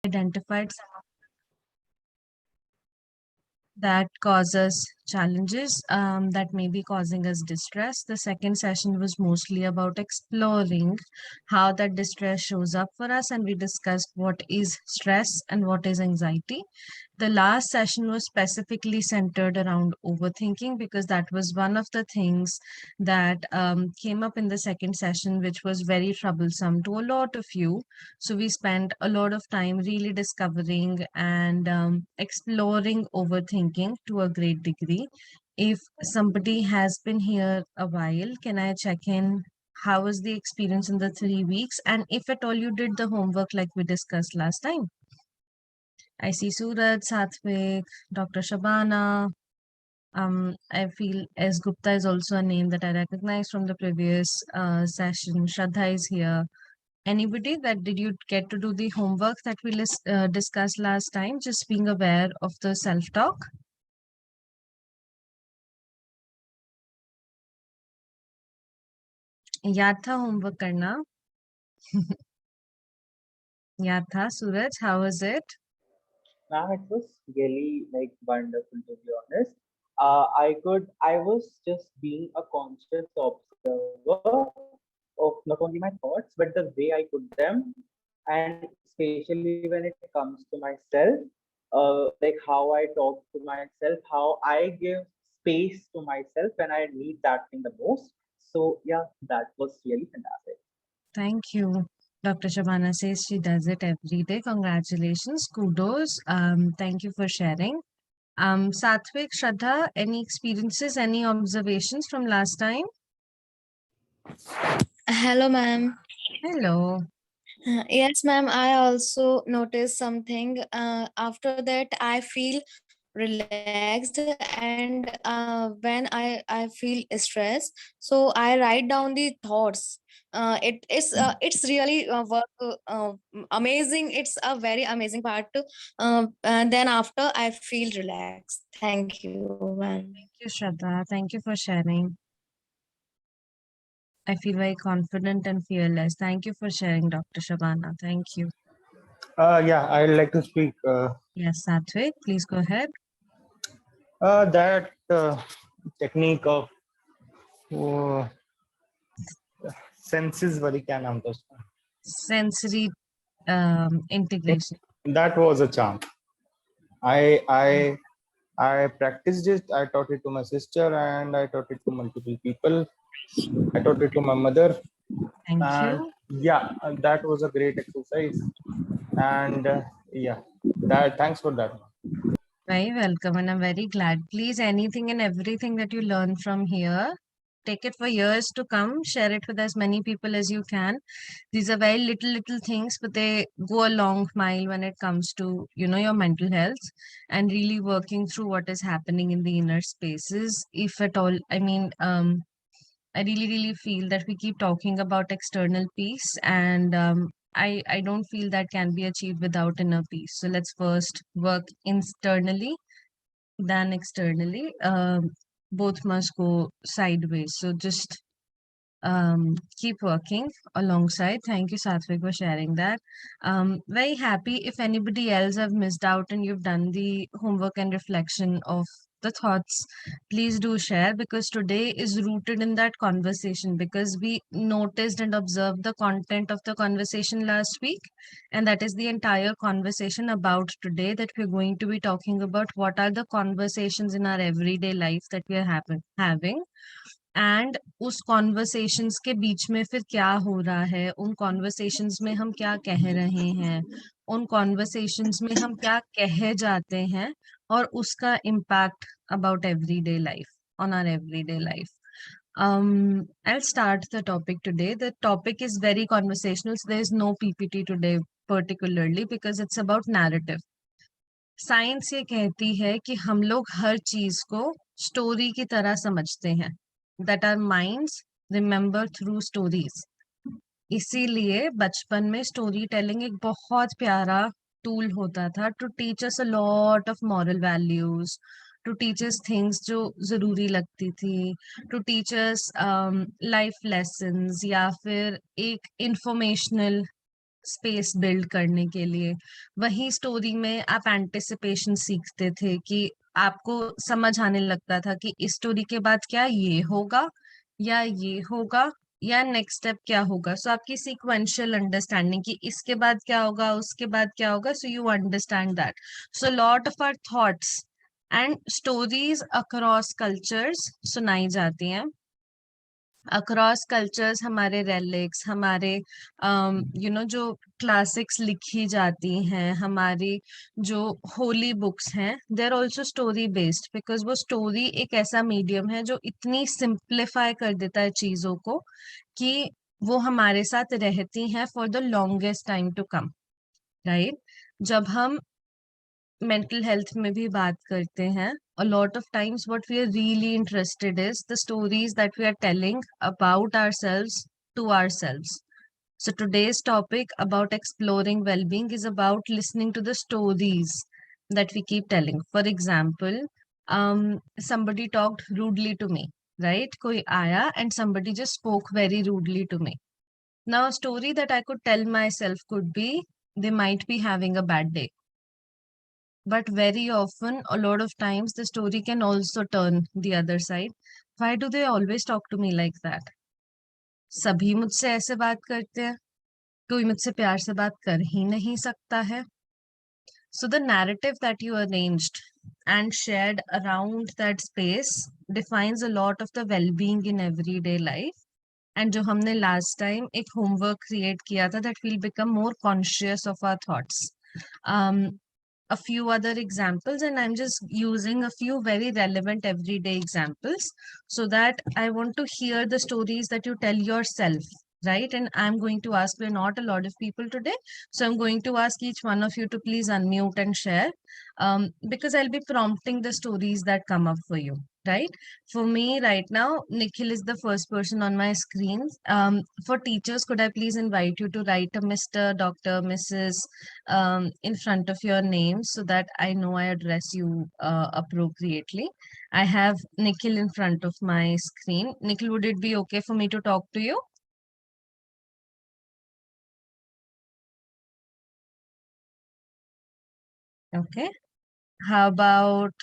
identified some that cause us challenges that may be causing us distress. The second session was mostly about exploring how that distress shows up for us, and we discussed what is stress and what is anxiety. The last session was specifically centered around overthinking because that was one of the things that came up in the second session, which was very troublesome to a lot of you. So we spent a lot of time really discovering and exploring overthinking to a great degree. If somebody has been here a while, can I check in? How was the experience in the 3 weeks? And if at all you did the homework like we discussed last time? I see Suraj, Satvik, Dr. Shabana. I feel S. Gupta is also a name that I recognize from the previous session. Shraddha is here. Anybody that did you get to do the homework that we discussed last time? Just being aware of the self-talk. याद था homework करना. याद था Suraj, how was it? Ma'am, it was really like wonderful to be honest. I was just being a conscious observer of not only my thoughts, but the way I put them, and especially when it comes to myself, like how I talk to myself, how I give space to myself when I need that thing the most. So yeah, that was really fantastic. Thank you. Dr. Shabana says she does it every day. Congratulations. Kudos. Thank you for sharing. Satvik, Shraddha, any experiences, any observations from last time? Hello, ma'am. Hello. Yes, ma'am. I also noticed something. After that, I feel relaxed, and when I feel stressed, so I write down the thoughts. It's really amazing. It's a very amazing part. And then after I feel relaxed. Thank you, ma'am. Thank you, Shraddha. Thank you for sharing. I feel very confident and fearless. Thank you for sharing, Dr. Shabana. Thank you. Yeah, I'd like to speak. Yes, Satvik, please go ahead. That technique of uh, senses वाली क्या नाम था उसका? Sensory integration. That was a charm. I practiced it. I taught it to my sister, and I taught it to multiple people. I taught it to my mother. Thank and you. Yeah, that was a great exercise. And yeah, thanks for that. Very welcome, and I'm very glad. Please, anything and everything that you learn from here, take it for years to come. Share it with as many people as you can. These are very little things, but they go a long mile when it comes to, your mental health and really working through what is happening in the inner spaces. If at all, I really feel that we keep talking about external peace, and I don't feel that can be achieved without inner peace. So let's first work internally, then externally. Both must go sideways. So just keep working alongside. Thank you, Satvik, for sharing that. Very happy if anybody else have missed out and you've done the homework and reflection of the thoughts, please do share, because today is rooted in that conversation, because we noticed and observed the content of the conversation last week, and that is the entire conversation about today, that we're going to be talking about what are the conversations in our everyday life that we are having, and उस conversations के बीच में फिर क्या हो रहा है, उन conversations में हम क्या कह रहे हैं, उन कॉन्वर्सेशंस में हम क्या कहे जाते हैं, और उसका impact about everyday life, on our everyday life. I'll start the topic today. The topic is very conversational, so there is no PPT today particularly because it's about narrative. Science ये कहती है कि हम लोग हर चीज को स्टोरी की तरह समझते हैं, that our minds remember through stories. इसीलिए बचपन में स्टोरी टेलिंग एक बहुत प्यारा टूल होता था to teach us a lot of moral values, to teach us things जो जरूरी लगती थी, to teach us life lessons, या फिर एक इंफॉर्मेशनल स्पेस बिल्ड करने के लिए। वही स्टोरी में आप एंटिसिपेशन सीखते थे कि आपको समझ आने लगता था कि इस स्टोरी के बाद क्या ये होगा या ये होगा या नेक्स्ट स्टेप क्या होगा। सो आपकी सीक्वेंशियल अंडरस्टैंडिंग कि इसके बाद क्या होगा उसके बाद क्या होगा, so you understand that. So lot of our thoughts and stories across cultures सुनाई जाती हैं। अक्रॉस कल्चर्स हमारे रेलिक्स, हमारे जो क्लासिक्स लिखी जाती हैं, हमारी जो होली बुक्स हैं, they are also story based, because वो स्टोरी एक ऐसा मीडियम है जो इतनी सिंप्लीफाई कर देता है चीजों को कि वो हमारे साथ रहती हैं for the longest time to come, right. जब हम मेंटल हेल्थ में भी बात करते हैं, a lot of times what we are really interested is the stories that we are telling about ourselves to ourselves. So today's topic about exploring well-being is about listening to the stories that we keep telling. For example, somebody talked rudely to me, right? Koi aaya and somebody just spoke very rudely to me. Now a story that I could tell myself could be, they might be having a bad day, but very often, a lot of times, the story can also turn the other side. Why do they always talk to me like that? सभी मुझसे ऐसे बात करते हैं, कोई मुझसे प्यार से बात कर ही नहीं सकता है. So the narrative that you arranged and shared around that space defines a lot of the well-being in everyday life. And जो हमने last time एक homework create किया था, that we'll become more conscious of our thoughts. Um, a few other examples, and I'm just using a few very relevant everyday examples so that I want to hear the stories that you tell yourself, right? And I'm going to ask, we're not a lot of people today, so I'm going to ask each one of you to please unmute and share, because I'll be prompting the stories that come up for you, right? For me right now, Nikhil is the first person on my screen. For teachers, could I please invite you to write a Mr., Dr., Mrs. In front of your name so that I know I address you appropriately. I have Nikhil in front of my screen. Nikhil, would it be okay for me to talk to you? Okay. How about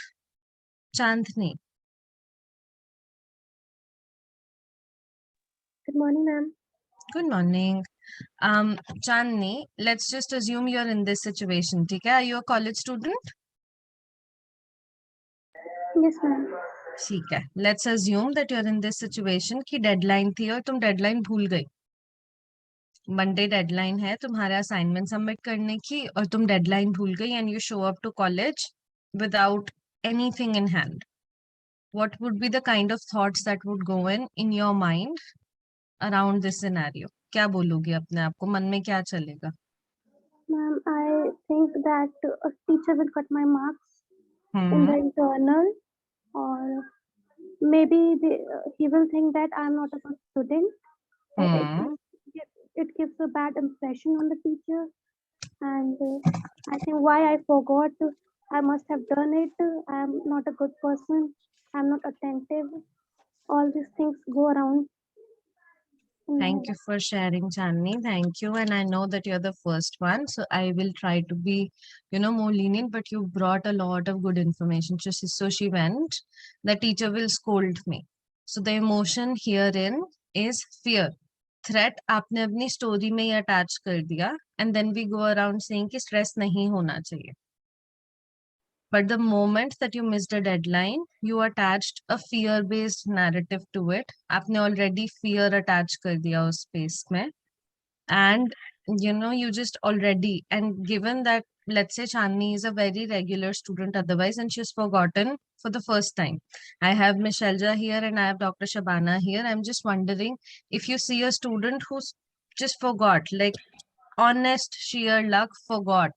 Chandni? Good morning, ma'am. Good morning. Chandni, let's just assume you're in this situation. Okay? Are you a college student? Yes, ma'am. ठीक है. Let's assume that you're in this situation कि deadline थी और तुम deadline भूल गई. Monday deadline है तुम्हारा असाइनमेंट सबमिट करने की और तुम डेडलाइन भूल गई and you show up to college without anything in hand. What would be the kind of thoughts that would go in your mind around this scenario? क्या बोलोगे अपने आप को, मन में क्या चलेगा? Ma'am, I think that a teacher will cut my marks in the internal, or maybe he will think that I'm not a good student. It gives a bad impression on the teacher, and I think why I forgot. I must have done it. I'm not a good person. I'm not attentive. All these things go around. Thank you for sharing, Chandni. Thank you. And I know that you're the first one, so I will try to be, more lenient, but you brought a lot of good information. So she went, the teacher will scold me. So the emotion herein is fear. Threat आपने अपनी story में ही attach कर दिया, and then we go around saying कि stress नहीं होना चाहिए. But the moment that you missed a deadline, you attached a fear-based narrative to it. आपने already fear attach कर दिया उस space में. And, you just already, and given that, let's say Chandni is a very regular student otherwise, and she's forgotten for the first time. I have Miss Shelja here and I have Dr. Shabana here. I'm just wondering if you see a student who's just forgot, like honest sheer luck, forgot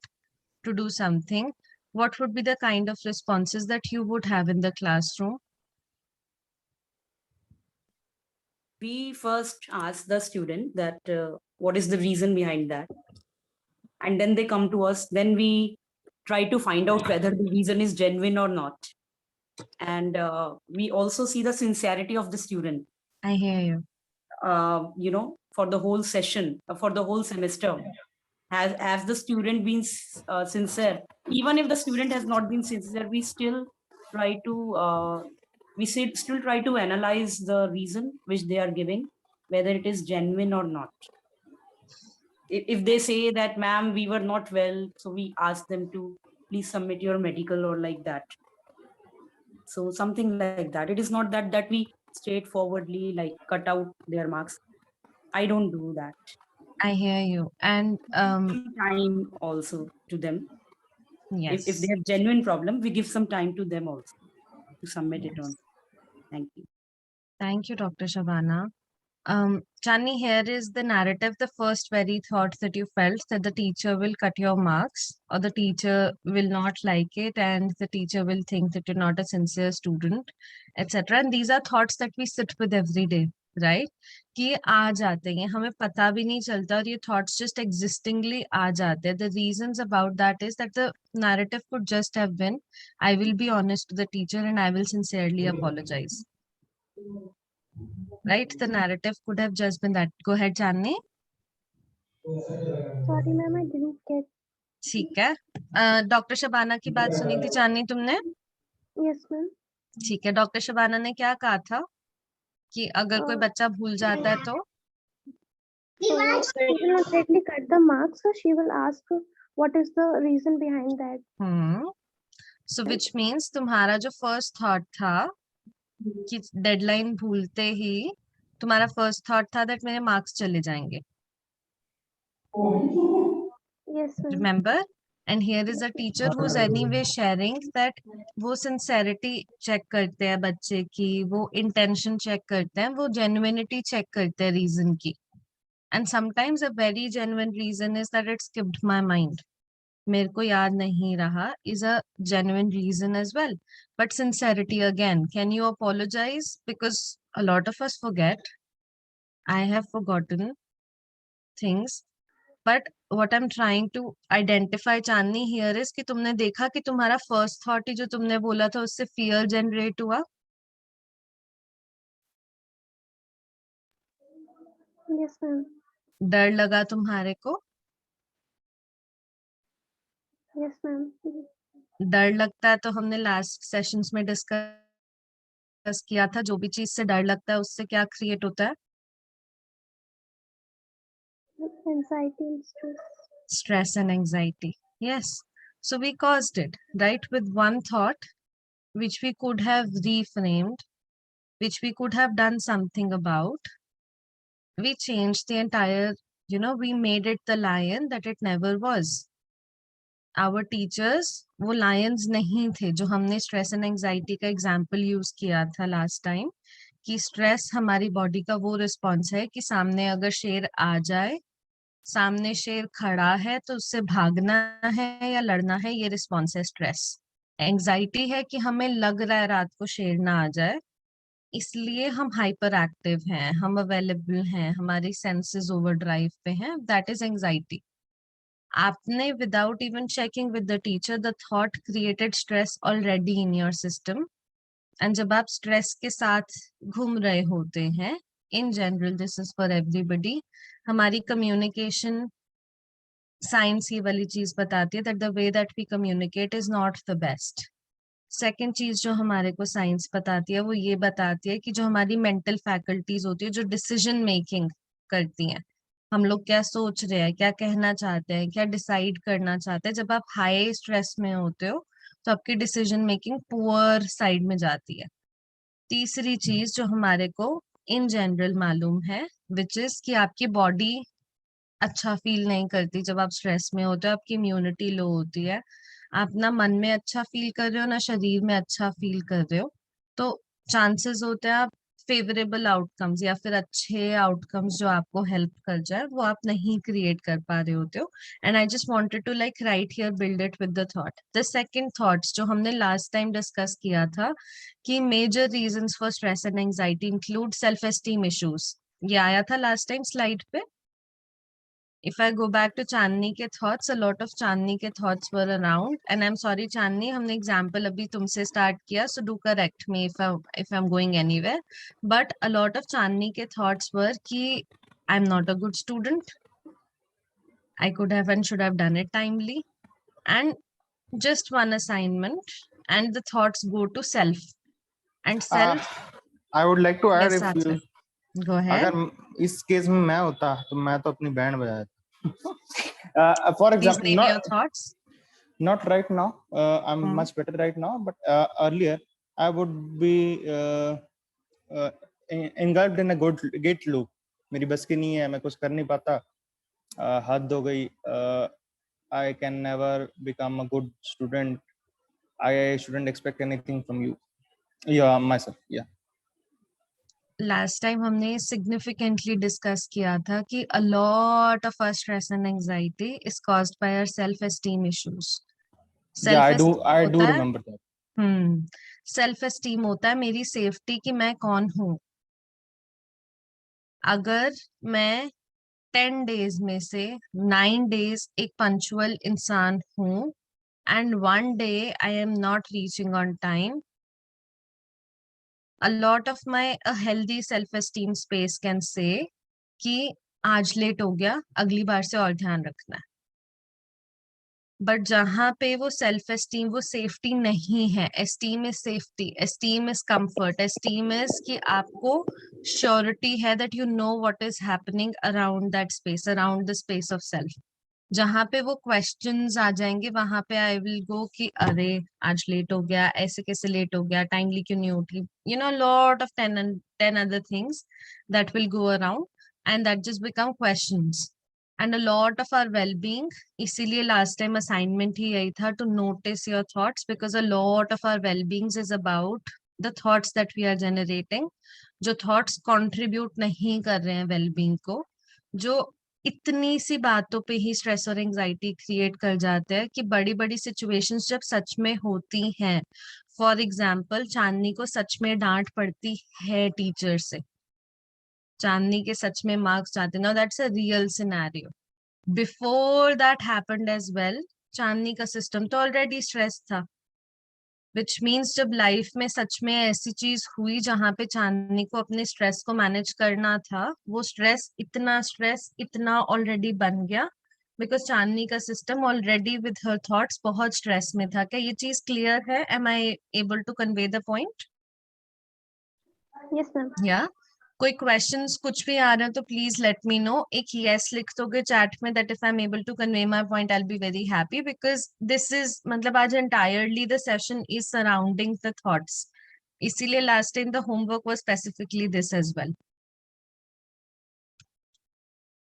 to do something, what would be the kind of responses that you would have in the classroom? We first ask the student that what is the reason behind that, and then they come to us. Then we try to find out whether the reason is genuine or not, and we also see the sincerity of the student. I hear you. For the whole session, for the whole semester, has the student been sincere? Even if the student has not been sincere, we still try to still try to analyze the reason which they are giving, whether it is genuine or not. If they say that, ma'am, we were not well, so we ask them to please submit your medical or like that. So something like that. It is not that we straightforwardly like cut out their marks. I don't do that. I hear you. And Some time also to them. If they yes, have genuine problem, we give some time to them also to submit it on. Thank you. thank you, Dr. Shabana. Chani, here is the narrative, the first very thought that you felt that the teacher will cut your marks or the teacher will not like it and the teacher will think that you're not a sincere student, etc. And these are thoughts that we sit with every day, right? कि ये आ जाते हैं, हमें पता भी नहीं चलता और ये thoughts just existingly आ जाते हैं. The reasons about that is that the narrative could just have been, I will be honest to the teacher and I will sincerely apologize. Right? The narrative could have just been that. Go ahead, Chandni. Sorry, ma'am, I didn't get. ठीक है. Doctor Shabana की बात सुनी थी चांदनी तुमने? Yes, ma'am. ठीक है. Doctor Shabana ने क्या कहा था कि अगर कोई बच्चा भूल जाता है तो So she will not directly cut the marks, so she will ask what is the reason behind that. So which means तुम्हारा जो फर्स्ट थॉट था कि डेडलाइन भूलते ही तुम्हारा फर्स्ट थॉट था दैट मेरे मार्क्स चले जाएंगे. Yes, ma'am. Remember? And here is a teacher who's anyway sharing that वो sincerity check करते हैं बच्चे की, वो intention check करते हैं, वो genuinity check करते हैं reason की. And sometimes a very genuine reason is that it skipped my mind. मेरे को याद नहीं रहा is a genuine reason as well. But sincerity again, can you apologize? Because a lot of us forget. I have forgotten things. But what I'm trying to identify, Chandni, here is कि तुमने देखा कि तुम्हारा first thought ही जो तुमने बोला था उससे fear generate हुआ. Yes, ma'am. डर लगा तुम्हारे को. Yes, ma'am. डर लगता है तो हमने लास्ट सेशंस में डिस्कस किया था, जो भी चीज से डर लगता है उससे क्या क्रिएट होता है? Anxiety and stress. Stress and anxiety. Yes. So we caused it, right? With one thought, which we could have reframed, which we could have done something about. We changed the entire, we made it the lion that it never was. Our teachers, वो lions नहीं थे, जो हमने stress and anxiety का example use किया था last time, कि stress हमारी body का वो response है कि सामने अगर शेर आ जाए, सामने शेर खड़ा है तो उससे भागना है या लड़ना है, ये response है stress. Anxiety है कि हमें लग रहा है रात को शेर ना आ जाए, इसलिए हम हाइपर एक्टिव हैं, हम अवेलेबल हैं, हमारी सेंसेस ओवरड्राइव पे हैं. That is anxiety. आपने without even checking with the teacher the thought created stress already in your system. And जब आप स्ट्रेस के साथ घूम रहे होते हैं, in general this is for everybody, हमारी कम्युनिकेशन साइंस ये वाली चीज बताती है that the way that we communicate is not the best. Second चीज जो हमारे को साइंस बताती है वो ये बताती है कि जो हमारी मेंटल फैकल्टीज होती है, जो डिसीजन मेकिंग करती हैं, हम लोग क्या सोच रहे हैं, क्या कहना चाहते हैं, क्या डिसाइड करना चाहते हैं, जब आप हाई स्ट्रेस में होते हो तो आपकी डिसीजन मेकिंग पुअर साइड में जाती है. तीसरी चीज जो हमारे को इन जनरल मालूम है, विच इज कि आपकी बॉडी अच्छा फील नहीं करती जब आप स्ट्रेस में होते हो, आपकी इम्यूनिटी लो होती है, आप ना मन में अच्छा फील कर रहे हो ना शरीर में अच्छा फील कर रहे हो, तो चांसेस होते हैं आप फेवरेबल आउटकम्स या फिर अच्छे आउटकम्स जो आपको हेल्प कर जाए वो आप नहीं क्रिएट कर पा रहे होते हो. And I just wanted to like right here build it with the thought. The second thoughts जो हमने लास्ट टाइम डिस्कस किया था कि major reasons for stress and anxiety include self esteem issues, ये आया था लास्ट टाइम स्लाइड पे. If I go back to Chandni के thoughts, a lot of Chandni के thoughts were around, and I'm sorry Chandni, हमने example अभी तुमसे start किया, so do correct me if I'm going anywhere. But a lot of Chandni के thoughts were कि I'm not a good student, I could have and should have done it timely. And just one assignment, and the thoughts go to self. And self, I would like to add, yes, if you, Achal, go ahead. अगर इस case में मैं होता तो मैं तो अपनी band बजाया था. For Please example, name your thoughts. not right now. I'm Hmm. much better right now, but earlier I would be engulfed in a gate loop. मेरी बस की नहीं है, मैं कुछ कर नहीं पाता, हद हो गई. I can never become a good student. I shouldn't expect anything from you. Yeah, myself. Yeah. Last time हमने significantly discuss किया था कि a lot of our stress and anxiety is caused by our self-esteem issues. Yeah, I Self-esteem do होता है, remember that. self-esteem होता है मेरी safety कि मैं कौन हूँ. अगर मैं 10 days में से 9 days एक punctual इंसान हूँ and one day I am not reaching on time, a lot of my a healthy self-esteem space can say कि आज लेट हो गया, अगली बार से और ध्यान रखना है. बट जहां पे वो सेल्फ एस्टीम, वो सेफ्टी नहीं है. Esteem is safety, esteem is comfort, esteem is कि आपको श्योरिटी है that you know what is happening around that space, around the space of self. जहां पे वो क्वेश्चंस आ जाएंगे वहां पे आई विल गो कि अरे आज लेट हो गया, ऐसे कैसे लेट हो गया, टाइमली क्यों नहीं उठी, you know, lot of 10 other things that will go around and that just become questions and a lot of our well-being. इसीलिए last time assignment ही यही था, to notice your thoughts, because a lot of our well-beings is about the thoughts that we are generating. जो thoughts contribute नहीं कर रहे हैं well-being को, जो इतनी सी बातों पे ही स्ट्रेस और एंजाइटी क्रिएट कर जाते हैं कि बड़ी बड़ी सिचुएशंस जब सच में होती हैं. फॉर एग्जाम्पल, चांदनी को सच में डांट पड़ती है टीचर से, चांदनी के सच में मार्क्स जाते. Now that's a real scenario. Before that happened as well, Chandni का सिस्टम तो ऑलरेडी स्ट्रेस था, विच मीन्स जब लाइफ में सच में ऐसी चीज हुई जहां पे चांदनी को अपने स्ट्रेस को मैनेज करना था, वो स्ट्रेस इतना ऑलरेडी बन गया बिकॉज चांदनी का system already with her thoughts बहुत स्ट्रेस में था. क्या ये चीज क्लियर है? Am I able to convey the point? Yes, ma'am. या कोई क्वेश्चंस कुछ भी आ रहे हैं तो प्लीज लेट मी नो. एक यस लिख दोगे चैट में that if I am able to convey my point I will be very happy, because this is मतलब आज entirely the session is surrounding the thoughts. इसीलिए last time the homework was specifically this as well,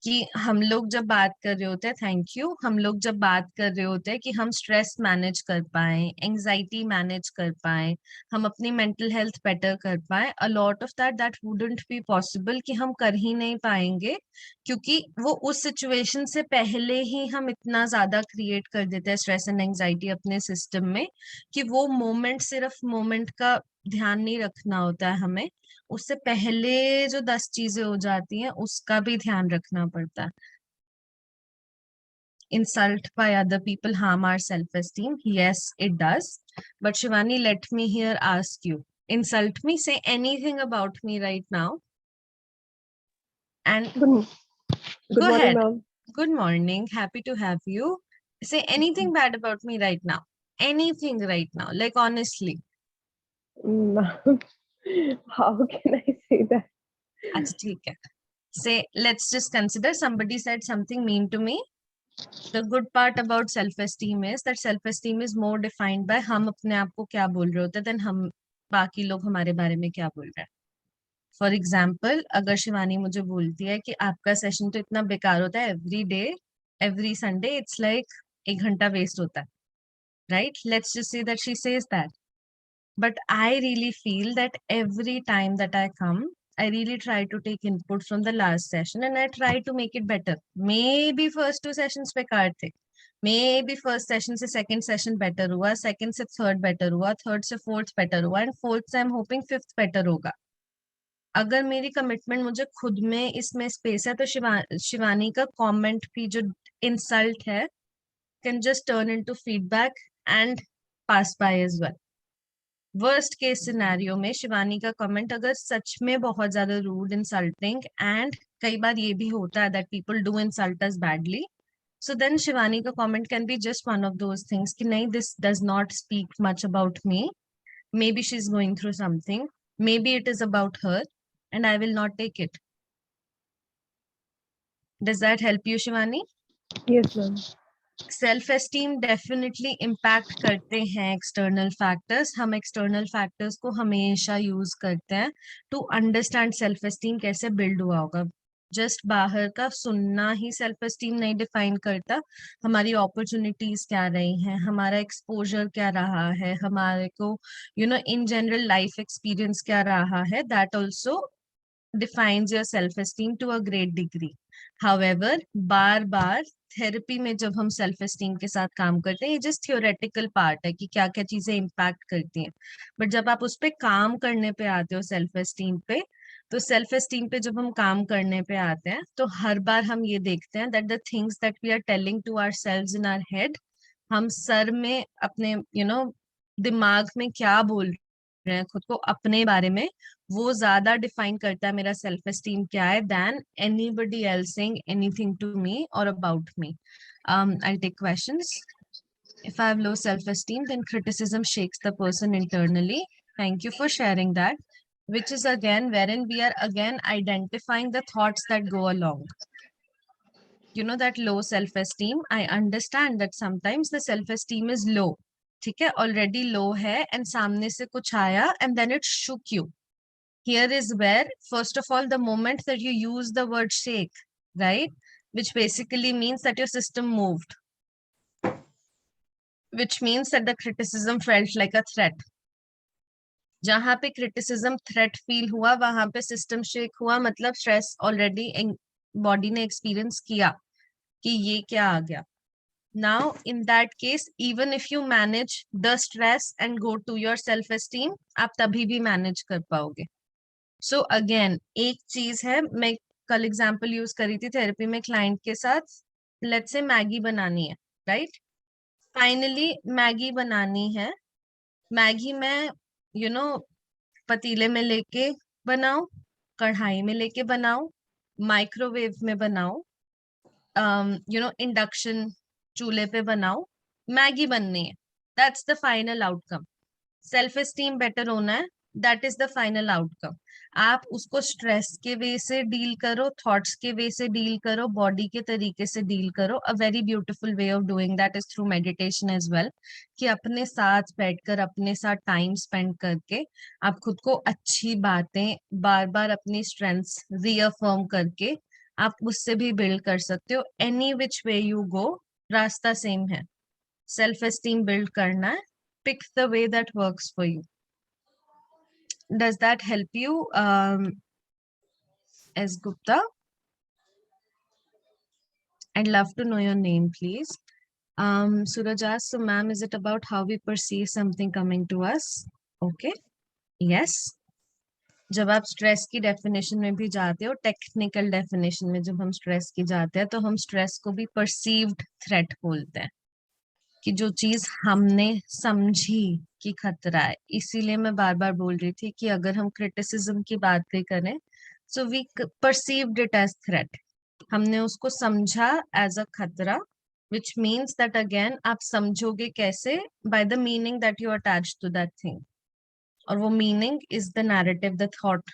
कि हम लोग जब बात कर रहे होते हैं, थैंक यू, हम लोग जब बात कर रहे होते हैं कि हम स्ट्रेस मैनेज कर पाए, एंजाइटी मैनेज कर पाए, हम अपनी मेंटल हेल्थ बेटर कर पाए, अ lot of that wouldn't be possible, कि हम कर ही नहीं पाएंगे क्योंकि वो उस सिचुएशन से पहले ही हम इतना ज्यादा क्रिएट कर देते हैं स्ट्रेस एंड एंजाइटी अपने सिस्टम में कि वो मोमेंट, सिर्फ मोमेंट का ध्यान नहीं रखना होता है हमें, उससे पहले जो 10 चीजें हो जाती हैं उसका भी ध्यान रखना पड़ता है. Insult by other people harm our self-esteem. Yes, it does. But Shivani, let me here ask you. Insult me, say anything about me right now. And Good go morning, ahead. ma'am. Good morning. Happy to have you. Say anything bad about me right now. Anything right now. Like honestly. Ma'am, how can I say that? Achha, theek hai. Say, let's just consider somebody said something mean to me. The good part about self-esteem is that self-esteem is more defined by हम अपने आप को क्या बोल रहे होते हैं than हम बाकी लोग हमारे बारे में क्या बोल रहे हैं. फॉर एग्जाम्पल, अगर शिवानी मुझे बोलती है कि आपका सेशन तो इतना बेकार होता है, every day every Sunday it's like 1 घंटा वेस्ट होता है, right? Let's just say that she says that. But I really feel that every time that I come, I really try to take input from the last session and I try to make it better. Maybe first 2 sessions बेकार थे, maybe first session से second session better हुआ, second से third better हुआ, third से fourth better हुआ and fourth से I'm hoping fifth better होगा. अगर मेरी कमिटमेंट मुझे खुद में इसमें स्पेस है तो शिवानी का कमेंट भी जो इंसल्ट है can just turn into feedback and pass by as well. Worst case scenario में शिवानी का कमेंट अगर सच में बहुत ज्यादा रूड, इंसल्टिंग, एंड कई बार ये भी होता है that people do insult us badly, So then Shivani ka comment can be just one of those things ki nahi, this does not speak much about me. Maybe she's going through something, maybe it is about her, and I will not take it. Does that help you, Shivani? Yes, ma'am. Self esteem definitely impact करते हैं external factors. हम external factors को हमेशा use करते हैं to understand self esteem कैसे build हुआ होगा. जस्ट बाहर का सुनना ही सेल्फ एस्टीम नहीं डिफाइन करता. हमारी अपॉर्चुनिटीज क्या रही हैं, हमारा एक्सपोजर क्या रहा है, हमारे को इन जनरल लाइफ एक्सपीरियंस क्या रहा है, that also defines your self-esteem to a great degree. However, bar bar therapy में जब हम सेल्फ एस्टीम के साथ काम करते हैं, ये जस्ट थियोरेटिकल पार्ट है कि क्या क्या चीजें इम्पैक्ट करती हैं. बट जब आप उस पर काम करने पे आते हो सेल्फ एस्टीम पे, तो सेल्फ एस्टीम पे जब हम काम करने पे आते हैं तो हर बार हम ये देखते हैं that the things that we are telling to our selves in our head, हम सर में अपने दिमाग में क्या बोल रहे हैं खुद को अपने बारे में, वो ज्यादा डिफाइन करता है मेरा सेल्फ एस्टीम क्या है then anybody else saying anything to me और about me. I'll take questions. If I have low self-esteem, then criticism shakes the person internally. Thank you for sharing that. Which is again wherein we are again identifying the thoughts that go along. That low self-esteem, I understand that sometimes the self-esteem is low. ठीक है, already low है and सामने से कुछ आया and then it shook you. Here is where, first of all, the moment that you use the word shake, right, which basically means that your system moved, which means that the criticism felt like a threat. जहां पे criticism threat feel हुआ, वहां पे system shake हुआ, मतलब stress already body ने experience किया कि ये क्या आ गया. Now, in that case, even if you manage the stress and go to your self-esteem, आप तभी भी manage कर पाओगे. सो अगेन एक चीज है, मैं कल एग्जांपल यूज करी थी थेरेपी में क्लाइंट के साथ. लेट्स से मैगी बनानी है, राइट. फाइनली मैगी बनानी है. मैगी में पतीले में लेके बनाओ, कढ़ाई में लेके बनाओ, माइक्रोवेव में बनाओ, इंडक्शन चूल्हे पे बनाओ, मैगी बननी है. That's the final outcome. Self esteem better होना है, that is the final outcome. आप उसको स्ट्रेस के वे से डील करो, थॉट्स के वे से डील करो, बॉडी के तरीके से डील करो. A very beautiful way of doing that is through meditation as well, कि अपने साथ बैठकर अपने साथ टाइम स्पेंड करके आप खुद को अच्छी बातें बार बार अपनी स्ट्रेंथ्स रीअफर्म करके आप उससे भी बिल्ड कर सकते हो. Any which way you go, रास्ता सेम है. सेल्फ एस्टीम बिल्ड करना है. Pick the way that works for you. Does that help you, S. Gupta? I'd love to know your name, please. Suraj asked, so ma'am, is it about how we perceive something coming to us? Okay. Yes. जब आप stress की definition में भी जाते हो, technical definition में जब हम स्ट्रेस की जाते हैं, तो हम स्ट्रेस को भी परसीव्ड थ्रेट बोलते हैं, कि जो चीज हमने समझी कि खतरा है. इसीलिए मैं बार बार बोल रही थी कि अगर हम क्रिटिसिज्म की बात भी करें, so we perceived it as threat. हमने उसको समझा एज अ खतरा, विच मीन्स दैट अगेन आप समझोगे कैसे, by the meaning that you attach to that thing. और वो meaning is the narrative, the thought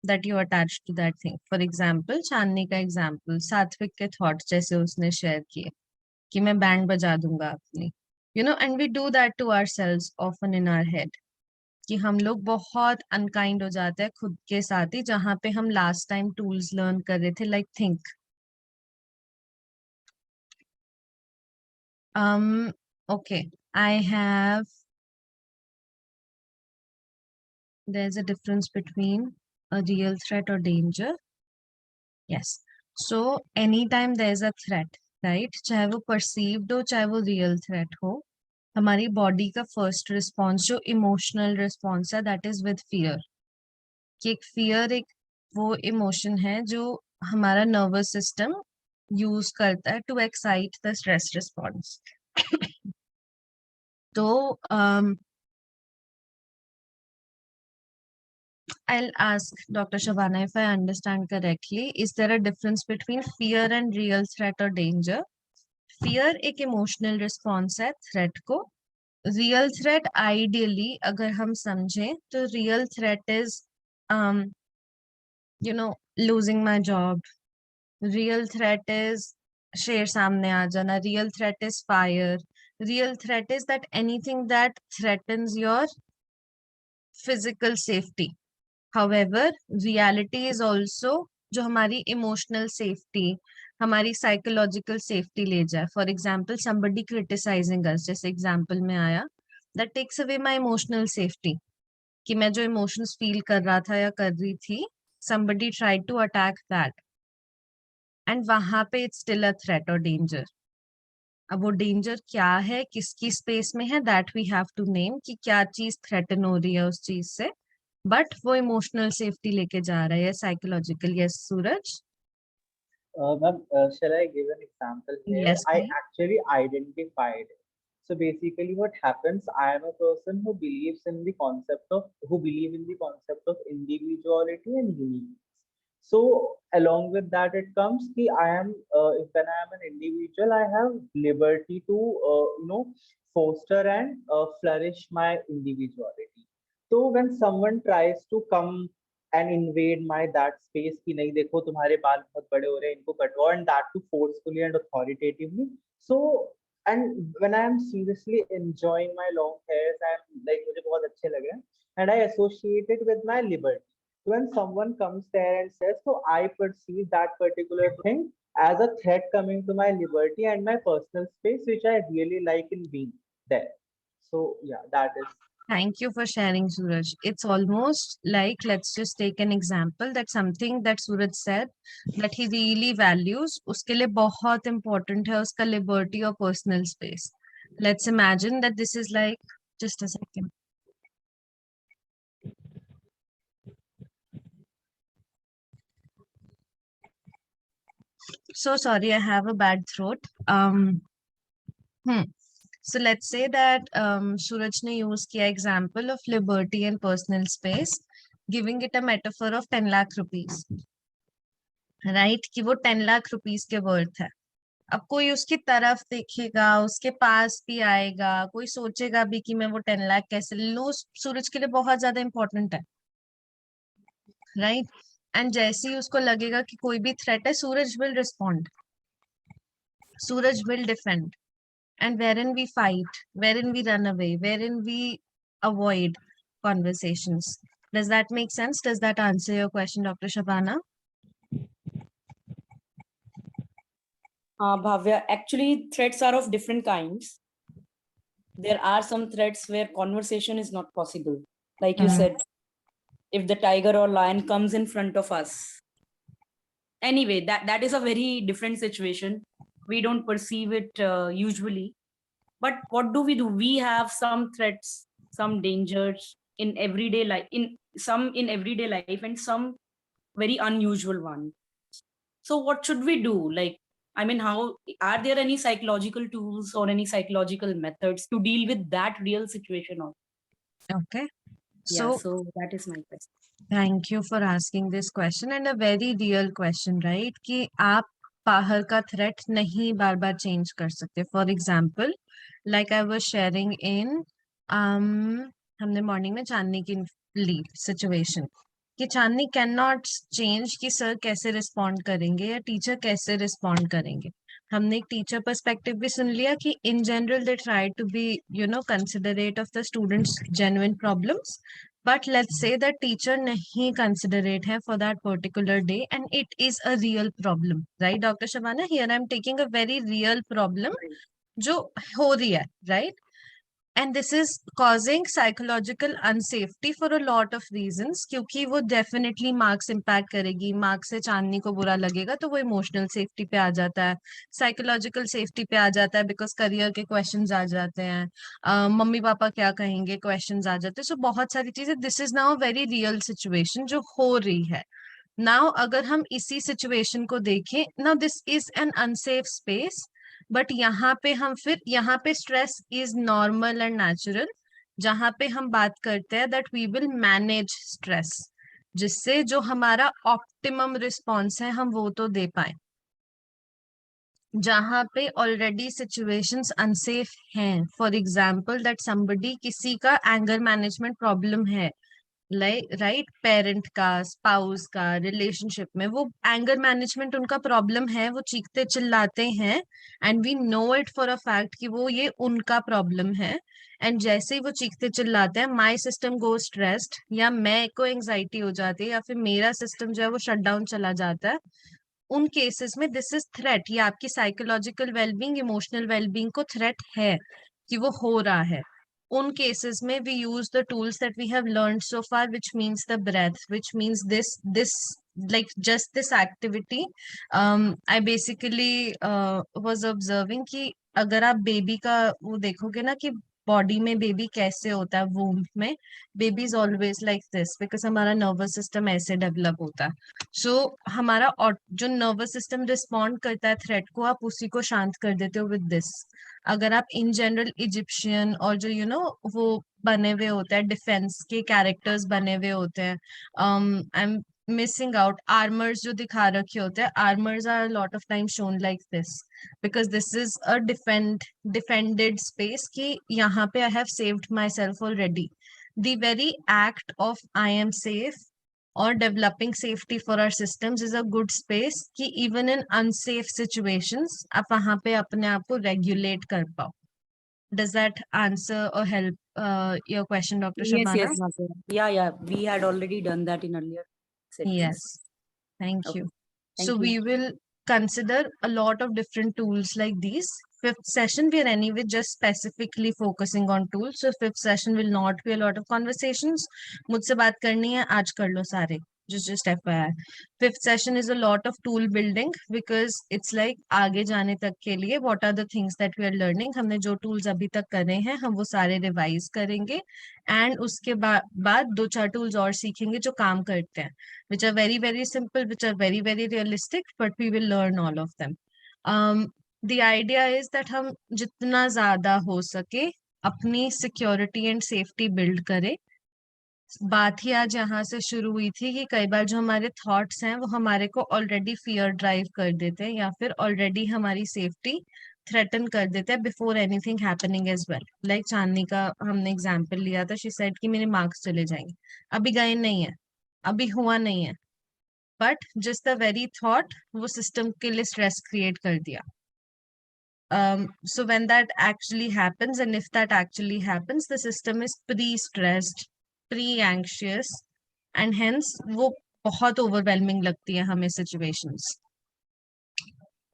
that you attach to that thing. For example, Chandni का एग्जाम्पल, सात्विक के थॉट जैसे उसने शेयर किए कि मैं बैंड बजा दूंगा अपनी, and we do that to ourselves often in our head, कि हम लोग बहुत अनकाइंड हो जाते हैं खुद के साथ ही. जहां पे हम लास्ट टाइम टूल्स लर्न कर रहे थे, like think. Okay, I have, there's a difference between a real threat or danger. Yes. So anytime there's a threat, right, चाहे वो perceived हो चाहे वो real threat हो, हमारी बॉडी का फर्स्ट रिस्पॉन्स जो इमोशनल रिस्पॉन्स है, दैट इज विद फियर. कि एक फियर एक वो इमोशन है जो हमारा नर्वस सिस्टम यूज करता है to excite the stress response. तो I'll ask Dr. Shabana if I understand correctly. Is there a difference between fear and real threat or danger? Fear एक इमोशनल रिस्पॉन्स है threat को. Real threat ideally अगर हम समझें तो real threat is losing my job. Real threat is शेर सामने आ जाना. Real threat is fire. Real threat is that anything that threatens your physical safety. However, reality is also जो हमारी emotional safety, हमारी psychological safety ले जाए. For example, somebody criticizing us, जैसे example में आया, that takes away my emotional safety. कि मैं जो emotions feel कर रहा था या कर रही थी, somebody tried to attack that. And वहां पे it's still a threat or danger. अब वो danger क्या है, किसकी space में है, that we have to name कि क्या चीज threaten हो रही है उस चीज से. बट वो इमोशनल सेफ्टी लेके जा रहा है psychological. Yes Suraj. Ma'am, shall I give an example here? Yes, I please. actually identified it. So basically, what happens? I am a person who believes in the concept of individuality and uniqueness. So along with that, it comes कि I am when I am an individual, I have liberty to foster and flourish my individuality. So when someone tries to come and invade my that space कि नहीं देखो तुम्हारे बाल बहुत बड़े हो रहे हैं इनको कटवाओ, and that too forcefully and authoritatively. So and when I am seriously enjoying my long hairs, I am like मुझे बहुत अच्छे लग रहे हैं and I associate it with my liberty. When someone comes there and says, so I perceive that particular thing as a threat coming to my liberty and my personal space, which I really like in being there. So yeah, that is. Thank you for sharing, Suraj. It's almost like, let's just take an example that something that Suraj said that he really values, उसके लिए बहुत important है उसका liberty or personal space. Let's imagine that this is like, just a second. So sorry, I have a bad throat. So let's say that Suraj ne use किया example of liberty and personal space, giving it a metaphor of 10 lakh rupees. Right? कि वो 10 lakh rupees के worth है. अब कोई उसकी तरफ देखेगा, उसके पास भी आएगा, कोई सोचेगा भी कि मैं वो 10 लाख कैसे ले लूं, सूरज के लिए बहुत ज्यादा इंपॉर्टेंट है. राइट? एंड जैसे ही उसको लगेगा कि कोई भी थ्रेट है, Suraj will respond, Suraj will defend. And wherein we fight, wherein we run away, wherein we avoid conversations. Does that make sense? Does that answer your question, Dr. Shabana? Bhavya, actually, threats are of different kinds. There are some threats where conversation is not possible. Like you said, if the tiger or lion comes in front of us. Anyway, that is a very different situation. We don't perceive it usually. But what do? We have some threats, some dangers in everyday life, in everyday life, and some very unusual one. So what should we do? Like, I mean, how are there any psychological tools or any psychological methods to deal with that real situation? Okay. Yeah, so that is my question. Thank you for asking this question, and a very real question, right? कि आप बाहर का threat नहीं बार बार change कर सकते. For example, like I was sharing in हमने morning में चांदनी की lead situation कि चांदनी cannot change कि sir कैसे respond करेंगे या teacher कैसे respond करेंगे. हमने एक teacher perspective भी सुन लिया कि in general they try to be considerate of the students' genuine problems. But let's say that teacher nahi considerate hai for that particular day and it is a real problem, right, Dr. Shabana? Here I'm taking a very real problem jo ho rahi hai, right? And this is causing psychological unsafety for a lot of reasons क्योंकि वो definitely marks impact करेगी. marks से चांदनी को बुरा लगेगा तो वो emotional safety पे आ जाता है, psychological safety पे आ जाता है because career के questions आ जाते हैं, मम्मी पापा क्या कहेंगे questions आ जाते हैं. so बहुत सारी चीजें. this is now a very real situation जो हो रही है. now अगर हम इसी situation को देखें, now this is an unsafe space. But यहाँ पे हम फिर यहाँ पे stress is normal and natural. जहाँ पे हम बात करते हैं that we will manage stress. जिससे जो हमारा ऑप्टिमम रिस्पॉन्स है हम वो तो दे पाए। जहां पे ऑलरेडी सिचुएशंस अनसेफ हैं, फॉर एग्जाम्पल दैट समबडी, किसी का एंगर मैनेजमेंट प्रॉब्लम है, लाइक राइट, पेरेंट का, स्पाउस का, रिलेशनशिप में वो एंगर मैनेजमेंट उनका प्रॉब्लम है, वो चीखते चिल्लाते हैं, and we know it for a fact कि वो ये उनका प्रॉब्लम है। एंड जैसे ही वो चीखते चिल्लाते हैं, माई सिस्टम गो स्ट्रेस्ड, या मैं को एंग्जाइटी हो जाती है, या फिर मेरा सिस्टम जो है वो शट डाउन चला जाता है। उन केसेस में दिस इज थ्रेट, ये आपकी साइकोलॉजिकल वेलबींग, इमोशनल वेलबींग को थ्रेट है कि वो हो रहा है। उन केसेस में we use the tools that we have learned so far, which means the breath, which means this like just this activity. I basically was observing कि अगर आप बेबी का वो देखोगे ना कि बॉडी में बेबी कैसे होता है, वूम्ब में baby is always like this, because हमारा नर्वस सिस्टम ऐसे डेवलप होता है। सो हमारा जो नर्वस सिस्टम रिस्पॉन्ड करता है थ्रेट को, आप उसी को शांत कर देते हो विद दिस। अगर आप इन जनरल इजिप्शियन और जो वो बने हुए होते हैं डिफेंस के कैरेक्टर्स बने हुए होते हैं, I am missing out, armours जो दिखा रखे होते हैं, armours are lot of time shown like this, because this is a defended space कि यहाँ पे I have saved my self already. The very act of I am safe or developing safety for our systems is a good space कि even in unsafe situations आप वहाँ पे अपने आप को regulate कर पाओ। Does that answer or help your question, Dr. Yes, Shabana? yes, Bhavya. Yeah, we had already done that in earlier sessions. Yes, thank Okay, you. thank So you. we will consider a lot of different tools like these. Fifth session, we are anyway just specifically focusing on tools. So fifth session will not be a lot of conversations. मुझसे बात करनी है, आज कर लो सारे. Just FYI. Fifth session is a lot of tool building because it's like आगे जाने तक के लिए what are the things that we are learning. हमने जो tools अभी तक करे हैं हम वो सारे revise करेंगे and उसके बाद दो चार tools और सीखेंगे जो काम करते हैं, which are very very simple, which are very very realistic, but we will learn all of them. The idea is that हम जितना ज्यादा हो सके अपनी security and safety build करें। बात ही आज यहाँ से शुरू हुई थी कि कई बार जो हमारे थॉट्स हैं वो हमारे को ऑलरेडी फियर ड्राइव कर देते हैं या फिर ऑलरेडी हमारी सेफ्टी थ्रेटन कर देते हैं before anything happening as well. Like Chandni का हमने एग्जांपल लिया था, शी सेड कि मेरे मार्क्स चले जाएंगे, अभी गए नहीं है, अभी हुआ नहीं है, but just the very thought वो सिस्टम के लिए स्ट्रेस क्रिएट कर दिया। So when that actually happens, and if that actually happens, the system is pre-stressed, pre-anxious, and hence वो बहुत overwhelming लगती है हमें situations.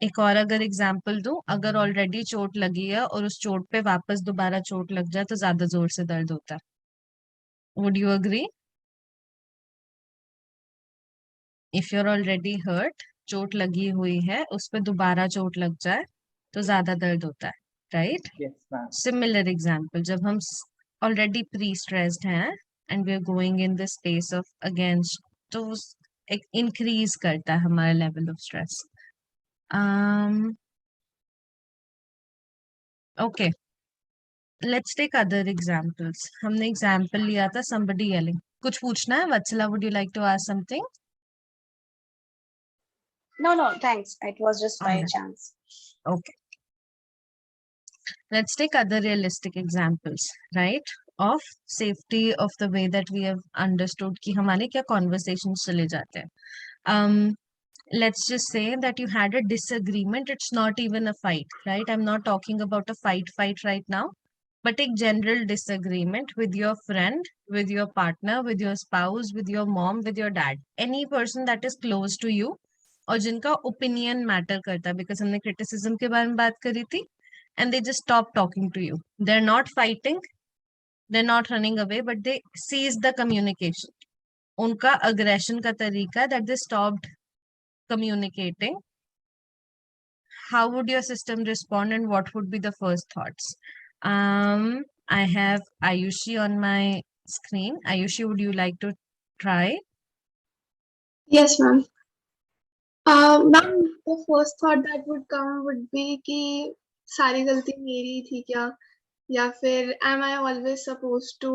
एक और अगर एग्जाम्पल दूं, अगर ऑलरेडी चोट लगी है और उस चोट पे वापस दोबारा चोट लग जाए तो ज्यादा जोर से दर्द होता है। Would you agree? If you're already hurt, चोट लगी हुई है, उस पे दोबारा चोट लग जाए तो ज्यादा दर्द होता है, right? Yes, ma'am. Similar example, जब हम already pre-stressed हैं and we are going in the space of against, तो increase करता है हमारा level of stress. Okay, let's take other examples. हमने example लिया था somebody yelling. कुछ पूछना है वत्सला? Would you like to ask something? No, thanks. It was just by Alright. chance. Okay. Let's take other realistic examples, right? Of safety, of the way that we have understood कि हमारे क्या conversations चले जाते हैं. Let's just say that you had a disagreement. It's not even a fight, right? I'm not talking about a fight right now, but a general disagreement with your friend, with your partner, with your spouse, with your mom, with your dad, any person that is close to you और जिनका opinion matter करता है, because हमने criticism के बारे में बात करी थी, and they just stop talking to you. They're not fighting, they're not running away, but they cease the communication. उनका aggression का तरीका है that they stopped communicating. How would your system respond and what would be the first thoughts? I have Ayushi on my screen. Ayushi, would you like to try? Yes, ma'am. Ma'am, the first thought that would come would be कि सारी गलती मेरी थी क्या, या फिर am I always supposed to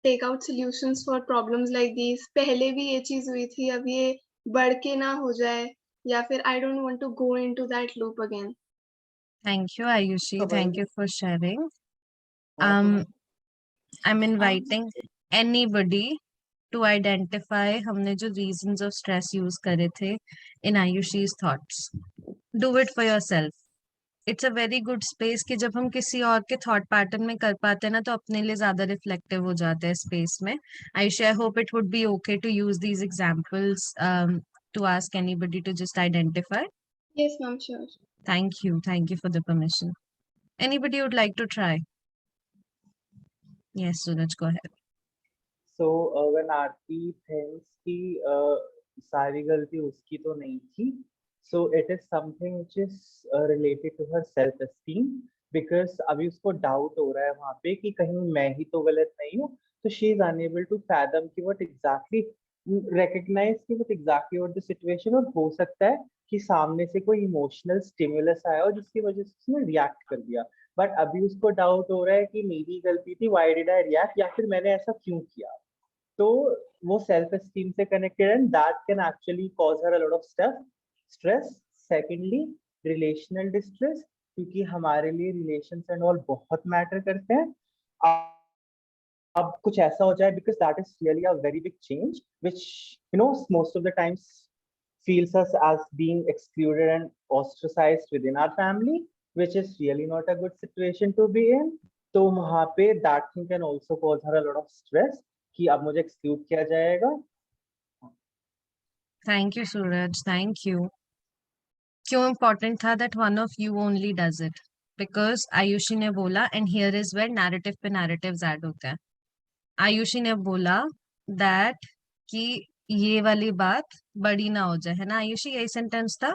take out solutions for problems like these. पहले भी ये चीज हुई थी, अब ये बढ़ के ना हो जाए, या फिर I don't want to go into that loop again. Thank you, Ayushi. Thank you for sharing. हाँ, I'm inviting anybody to identify हमने जो reasons of stress use करे थे in Ayushi's thoughts. Do it for yourself. It's a very good space कि जब हम किसी और के thought pattern में कर पाते हैं ना तो अपने लिए ज्यादा reflective हो जाते हैं space में. Ayushi, I hope it would be okay to use these examples to ask anybody to just identify. Yes, ma'am, sure. Thank you. Thank you for the permission. Anybody would like to try? Yes, Suraj, go ahead. So when Aarti thinks कि सारी गलती उसकी तो नहीं थी, so it is something which is related to her self esteem, because अभी उसको doubt हो रहा है वहाँ पे कि कहीं मैं ही तो गलत नहीं हूँ, so she is unable to fathom कि what exactly recognize कि what exactly what the situation, और हो सकता है कि सामने से कोई इमोशनल स्टिमुलस आया हो जिसकी वजह से उसने रिएक्ट कर दिया, बट अभी उसको डाउट हो रहा है कि मेरी गलती थी, व्हाई डिड आई रिएक्ट, या फिर मैंने ऐसा क्यों किया. तो वो सेल्फ एस्टीम से connected and that can actually cause her a lot of stress. Secondly, relational distress, क्योंकि हमारे लिए रिलेशंस एंड ऑल बहुत मैटर करते हैं. अब कुछ ऐसा हो जाए, because that is really a very big change which most of the times feels us as being excluded and ostracized within our family, which is really not a good situation to be in. तो वहाँ पे that thing can also cause her a lot of stress कि अब मुझे exclude किया जाएगा. Thank you, Suraj. Thank you. क्यों important था that one of you only does it? Because Ayushi ने बोला, and here is where narrative पे narratives add होते हैं. आयुषी ने बोला that कि ये वाली बात बड़ी ना हो जाए, है ना आयुषी? यही सेंटेंस था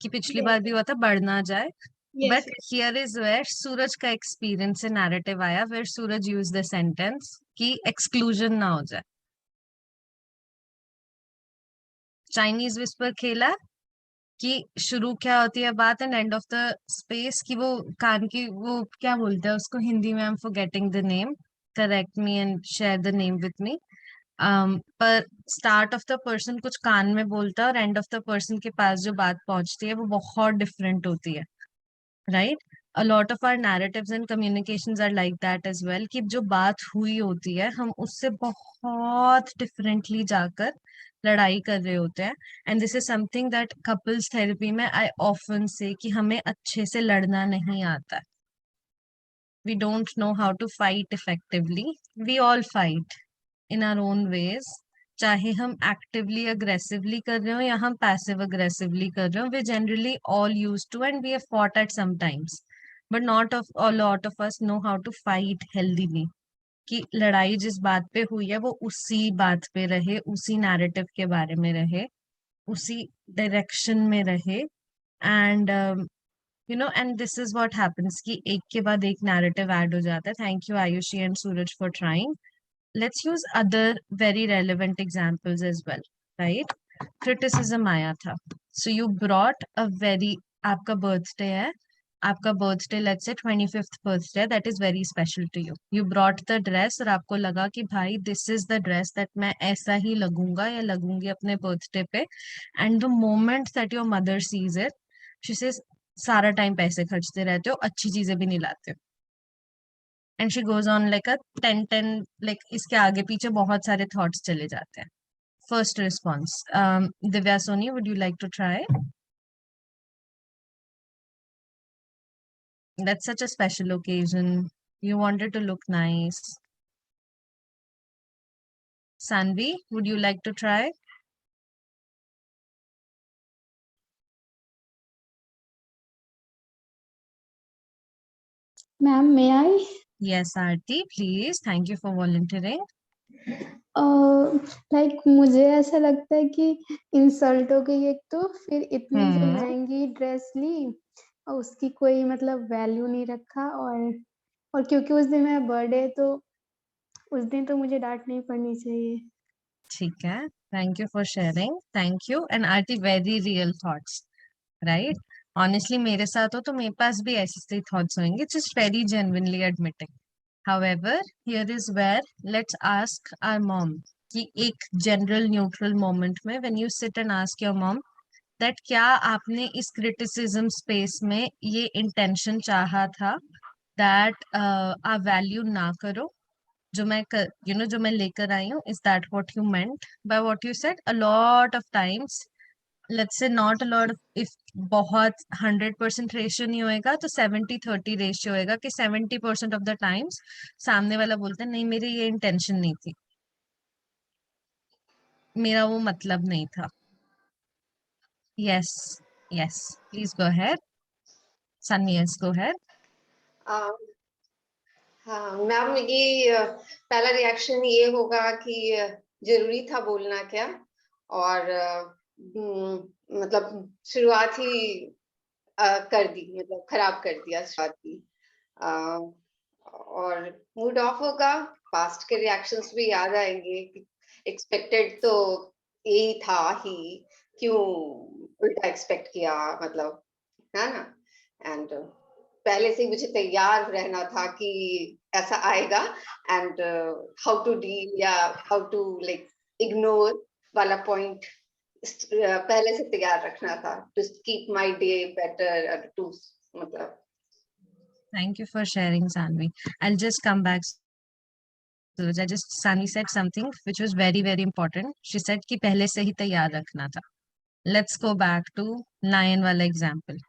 कि पिछली बार भी हुआ था, बढ़ ना जाए. Yes, But here is where सूरज का एक्सपीरियंस से narrative आया, where Suraj use the sentence कि exclusion ना हो जाए. चाइनीज विस्पर खेला कि शुरू क्या होती है बात and end of the space कि वो कान की वो क्या बोलते हैं उसको हिंदी में, I am forgetting the name, correct me and share the name with me. पर स्टार्ट ऑफ द पर्सन कुछ कान में बोलता है और एंड ऑफ द पर्सन के पास जो बात पहुंचती है वो बहुत डिफरेंट होती है, right? A lot of our narratives and communications are like that as well कि जो बात हुई होती है हम उससे बहुत डिफरेंटली जाकर लड़ाई कर रहे होते हैं. And this is something that couples therapy में आई ऑफन से कि हमें अच्छे से लड़ना नहीं आता. We don't know how to fight effectively. We all fight in our own ways. चाहे हम actively aggressively कर रहे हो या हम passive aggressively कर रहे हो, we generally all used to and we have fought at some times. But not of a lot of us know how to fight healthily. कि लड़ाई जिस बात पे हुई है वो उसी बात पे रहे, उसी नैरेटिव के बारे में रहे, उसी डायरेक्शन में रहे. And and this is what happens कि एक के बाद एक नैरेटिव ऐड हो जाता है. Thank you Ayushi and Suraj for trying. Let's use other very relevant examples as well, right? Criticism आया था, so you brought a very, आपका बर्थडे है, आपका birthday let's say 25th birthday, that is very special to you. You brought the dress और आपको लगा कि भाई this is the dress that मैं ऐसा ही लगूंगा या लगूंगी अपने बर्थडे पे. And the moment that your mother sees it, she says सारा टाइम पैसे खर्चते रहते हो, अच्छी चीजें भी नहीं लाते हो. And she goes on like a 10 like इसके आगे पीछे बहुत सारे थॉट्स चले जाते हैं. First response, Divya Soni, would you like to try? That's such a special occasion. You wanted to look nice. Sanvi, would you like to try? Ma'am, may I? Yes, Aarti, please. Thank you for volunteering. Like मुझे ऐसा लगता है कि insult हो गई एक, तो फिर इतनी जो हम्म. महंगी ड्रेस ली और उसकी कोई मतलब वैल्यू नहीं रखा, और क्योंकि उस दिन मेरा बर्थडे है तो उस दिन तो मुझे डांट नहीं पड़नी चाहिए. ठीक है. Thank you for sharing. Thank you. And Aarti, very real thoughts, right? Honestly, मेरे साथ हो तो मेरे पास भी ऐसे थॉट्स होंगे. Just very genuinely admitting. However, here is where let's ask our mom कि एक general neutral moment में when you sit and ask your mom that क्या आपने इस criticism space में ये intention चाहा था that आप value ना करो जो मैं जो मैं लेकर आई हूँ is that what you meant by what you said? A lot of times, let's say not a lot of, if बहुत 100% रेशियो नहीं होएगा तो 70-30 रेशियो होएगा कि 70% ऑफ द टाइम्स सामने वाला बोलता है नहीं मेरी ये इंटेंशन नहीं थी, मेरा वो मतलब नहीं था. Yes yes please go ahead Sunny. Yes go ahead. हाँ मैम, ये पहला रिएक्शन ये होगा कि जरूरी था बोलना क्या, और मतलब शुरुआत ही कर दी, मतलब खराब कर दिया शुरुआत की, और मूड ऑफ होगा. पास्ट के रिएक्शंस भी याद आएंगे. एक्सपेक्टेड तो यही था ही, क्यों उल्टा एक्सपेक्ट किया, मतलब है ना. एंड पहले से मुझे तैयार रहना था कि ऐसा आएगा, एंड हाउ टू डील या हाउ टू लाइक इग्नोर वाला पॉइंट पहले से तैयार रखना था, to keep my day better, to मतलब. Thank you for sharing, Sanvi. I'll just come back. Sanvi said something which was very very important. She said कि पहले से ही तैयार रखना था. Let's go back to lion वाला example.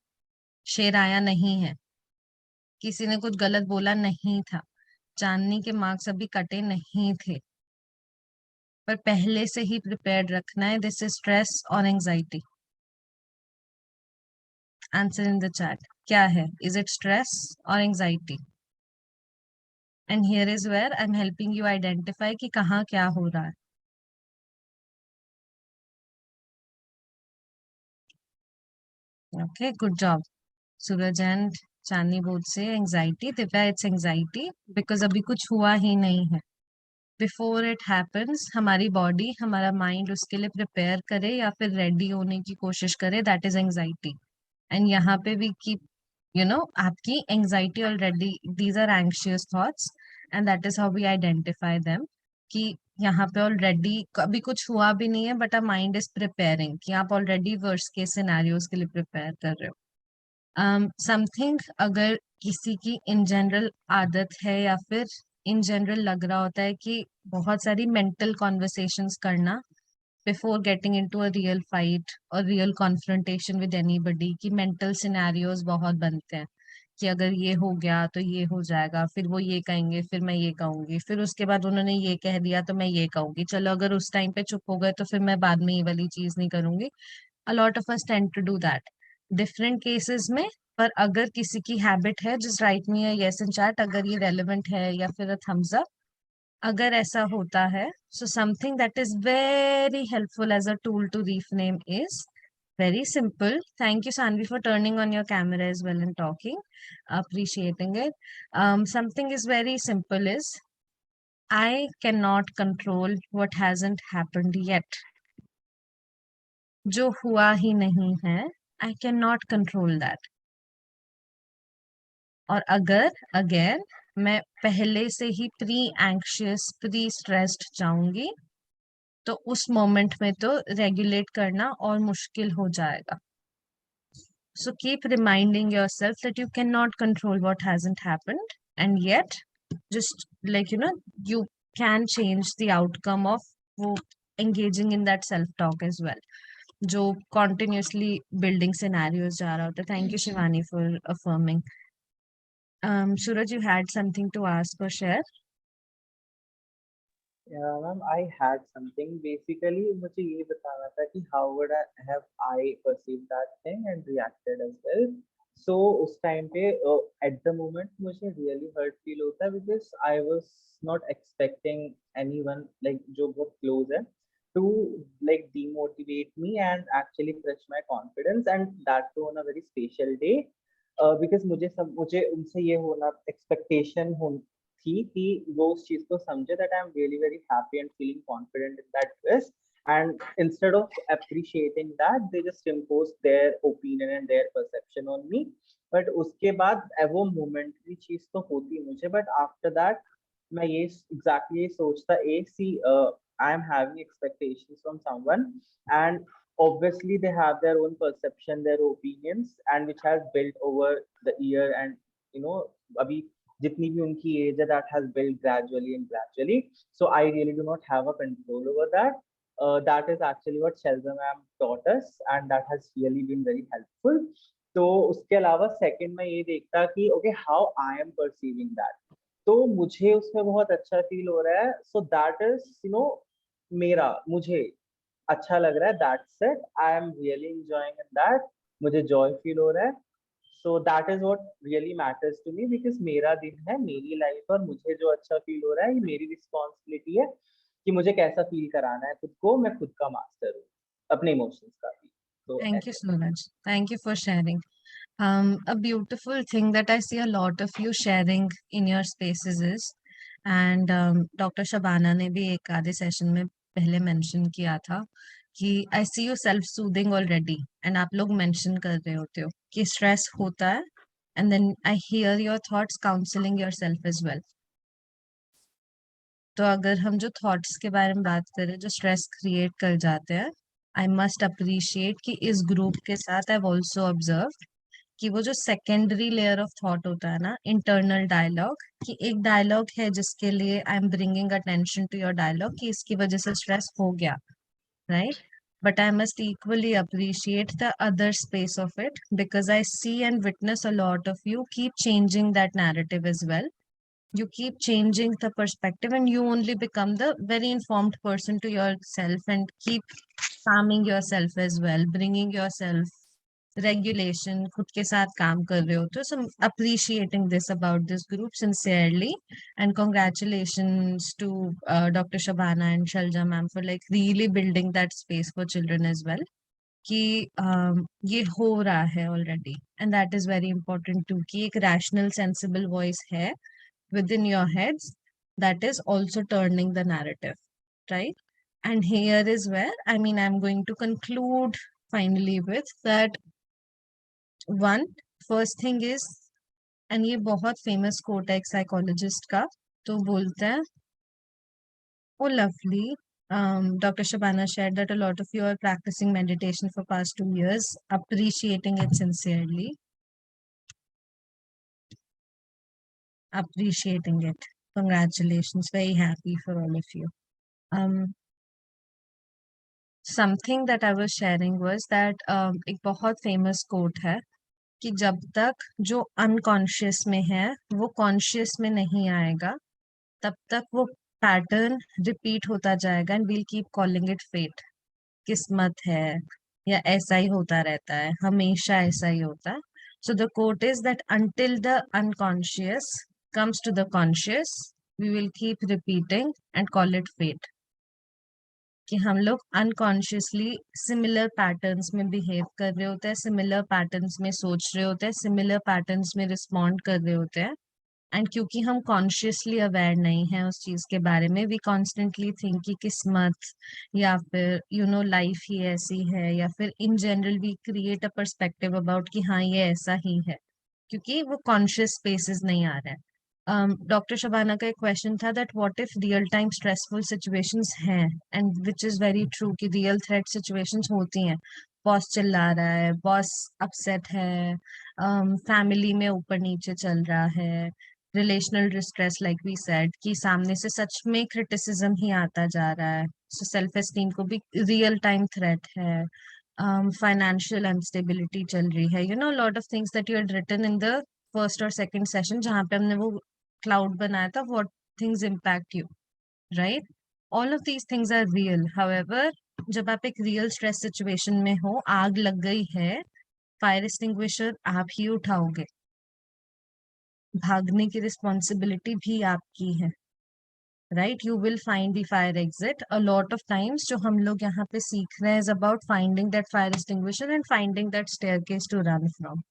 शेर आया नहीं है, किसी ने कुछ गलत बोला नहीं था, चांदनी के मार्क्स अभी कटे नहीं थे, पर पहले से ही प्रिपेयर्ड रखना है. दिस इज स्ट्रेस और anxiety. Answer in the chat. क्या है? इज इट स्ट्रेस और anxiety? And here is where I am helping you identify कि कहाँ क्या हो रहा है. Okay, good job. Suraj and Chandni both से anxiety. Divya, it's anxiety because अभी कुछ हुआ ही नहीं है. बिफोर इट हैपन्स हमारी बॉडी, हमारा माइंड उसके लिए प्रिपेयर करे या फिर रेडी होने की कोशिश करे. That is anxiety. एंड यहाँ पे भी कीप आपकी anxiety already, these are anxious thoughts and that is how we identify them कि यहाँ पे ऑलरेडी अभी कुछ हुआ भी नहीं है but our mind is preparing, कि आप ऑलरेडी वर्स्ट केस सिनेरियोज के लिए प्रिपेयर कर रहे हो. समथिंग अगर किसी की इन जनरल आदत है या फिर इन जनरल लग रहा होता है कि बहुत सारी मेंटल कॉन्वर्सेशंस करना before getting into a real fight और रियल कॉन्फ्रंटेशन विद एनीबडी, कि मेंटल सिनेरियोज बहुत बनते हैं कि अगर ये हो गया तो ये हो जाएगा, फिर वो ये कहेंगे, फिर मैं ये कहूंगी, फिर उसके बाद उन्होंने ये कह दिया तो मैं ये कहूंगी, चलो अगर उस टाइम पे चुप हो गए तो फिर मैं बाद में ये वाली चीज नहीं करूंगी. a lot of us tend to do that different cases में. पर अगर किसी की हैबिट है, just write me a yes in chat अगर ये relevant है या फिर a thumbs up अगर ऐसा होता है. So something that is very helpful as a tool to reframe is very simple. Thank you, Sanvi, for turning on your camera as well and talking, appreciating it. Something is very simple is I cannot control what hasn't happened yet. जो हुआ ही नहीं है, I can not control that. और अगर again मैं पहले से ही प्री एंक्शियस, प्री स्ट्रेस्ड जाऊंगी तो उस मोमेंट में तो रेगुलेट करना और मुश्किल हो जाएगा. So keep reminding yourself that you can not control what hasn't happened and yet just like you can change the outcome of वो engaging in that self talk as well, जो continuously building scenarios जा रहा होता है. Thank you, Shivani, for affirming. Suraj, you had something to ask or share? Yeah, ma'am, I had something. Basically, मुझे ये बताना था कि how would I perceived that thing and reacted as well. So उस time पे at the moment मुझे really hurt feel होता है because I was not expecting anyone like जो बहुत close है to like demotivate me and actually crush my confidence, and that too on a very special day. Because मुझे उनसे ये होना expectation थी कि वो उस चीज को समझे that I'm really very happy and feeling confident in that dress, and instead of appreciating that they just impose their opinion and their perception on me. But उसके बाद वो मोमेंटरी चीज तो होती मुझे, बट आफ्टर दैट मैं ये exactly सोचता see I am having expectations from someone, and obviously they have their own perception, their opinions, and which has built over the year, and abhi jitni bhi unki age hai, that has built gradually and gradually. So I really do not have a control over that. That is actually what Shelza ma'am taught us, and that has really been very helpful. तो उसके अलावा second मैं ये देखता कि okay how I am perceiving that, तो मुझे उसमें बहुत अच्छा फील हो रहा है, सो दैट इज मेरा, मुझे अच्छा लग रहा है, that's it, I am really enjoying in that, मुझे जॉय फील हो रहा है. So that is what really matters to me, because मेरा दिन है, मेरी लाइफ, और मुझे जो अच्छा फील हो रहा है ये मेरी रिस्पॉन्सिबिलिटी है कि मुझे कैसा फील कराना है खुद को, मैं खुद का मास्टर हूँ अपने इमोशंस का भी. तो Thank you so much. Thank you for sharing. A beautiful thing that I see a lot of you sharing in your spaces is, and Dr. Shabana ने भी एक आधे सेशन में पहले मेंशन किया था कि I see you self soothing already, and आप लोग मेंशन कर रहे होते हो कि स्ट्रेस होता है, and then I hear your thoughts counseling yourself as well. तो अगर हम जो थॉट्स के बारे में बात करें जो स्ट्रेस क्रिएट कर जाते हैं, आई मस्ट अप्रिशिएट कि इस ग्रुप के साथ आई ऑल्सो ऑब्जर्व कि वो जो सेकेंडरी लेयर ऑफ थॉट होता है ना, इंटरनल डायलॉग, कि एक डायलॉग है जिसके लिए I am bringing attention to your dialogue कि इसकी वजह से स्ट्रेस हो गया, right? But I must equally appreciate the other space of it, because I see and witness a lot of you keep changing that narrative as well. You keep changing the perspective, and you only become the very informed person to yourself, and keep calming yourself as well, bringing yourself regulation, खुद के साथ काम कर रहे हो. तो so I'm appreciating this about this group sincerely, and congratulations to Dr. Shabana and Shalja ma'am for like really building that space for children as well, कि ये हो रहा है already, and that is very important too, कि एक rational sensible voice है within your heads that is also turning the narrative, right? And here is where, I mean, I'm going to conclude finally with that. One, first thing is, and ये बहुत famous quote है एक psychologist का, तो बोलते हैं, oh lovely, Dr. Shabana shared that a lot of you are practicing meditation for past 2 years, appreciating it sincerely, appreciating it. Congratulations, very happy for all of you. Something that I was sharing was that एक बहुत famous quote है कि जब तक जो unconscious में है वो कॉन्शियस में नहीं आएगा, तब तक वो पैटर्न रिपीट होता जाएगा, and we'll keep calling it fate, किस्मत है, या ऐसा ही होता रहता है, हमेशा ऐसा ही होता है. So the quote is that until the unconscious comes to the conscious, we will keep repeating and call it fate. कि हम लोग अनकॉन्शियसली सिमिलर पैटर्न्स में बिहेव कर रहे होते हैं, सिमिलर पैटर्न्स में सोच रहे होते हैं, सिमिलर पैटर्न्स में रिस्पॉन्ड कर रहे होते हैं, एंड क्योंकि हम कॉन्शियसली अवेयर नहीं हैं उस चीज के बारे में, वी कॉन्स्टेंटली थिंक कि किस्मत, या फिर लाइफ ही ऐसी है, या फिर in general we create a perspective about कि हाँ ये ऐसा ही है, क्योंकि वो कॉन्शियस स्पेसेस नहीं आ रहे हैं. डॉक्टर शबाना का एक क्वेश्चन था that what if real time stressful situations हैं, and which is very true कि रियल थ्रेट सिचुएशंस होती हैं. बॉस चिल्ला रहा है, बॉस अपसेट है, फैमिली में ऊपर नीचे चल रहा है, relational distress like we said कि सामने से सच में क्रिटिसिज्म ही आता जा रहा है, सो सेल्फ एस्टीम को भी रियल टाइम थ्रेट है, फाइनेंशियल अनस्टेबिलिटी चल रही है, lot of things that you had written in the first और सेकंड सेशन जहाँ पे हमने वो क्लाउड बनाया था, what things impact you, right? All of these things are real. However, जब आप एक रियल स्ट्रेस सिचुएशन में हो, आग लग गई है, फायर एक्सटिंग्विशर आप ही उठाओगे, भागने की रिस्पॉन्सिबिलिटी भी आपकी है, right? You will find the fire exit. A lot of times जो हम लोग यहाँ पे सीख रहे हैं is about finding that fire extinguisher and finding that staircase to run from.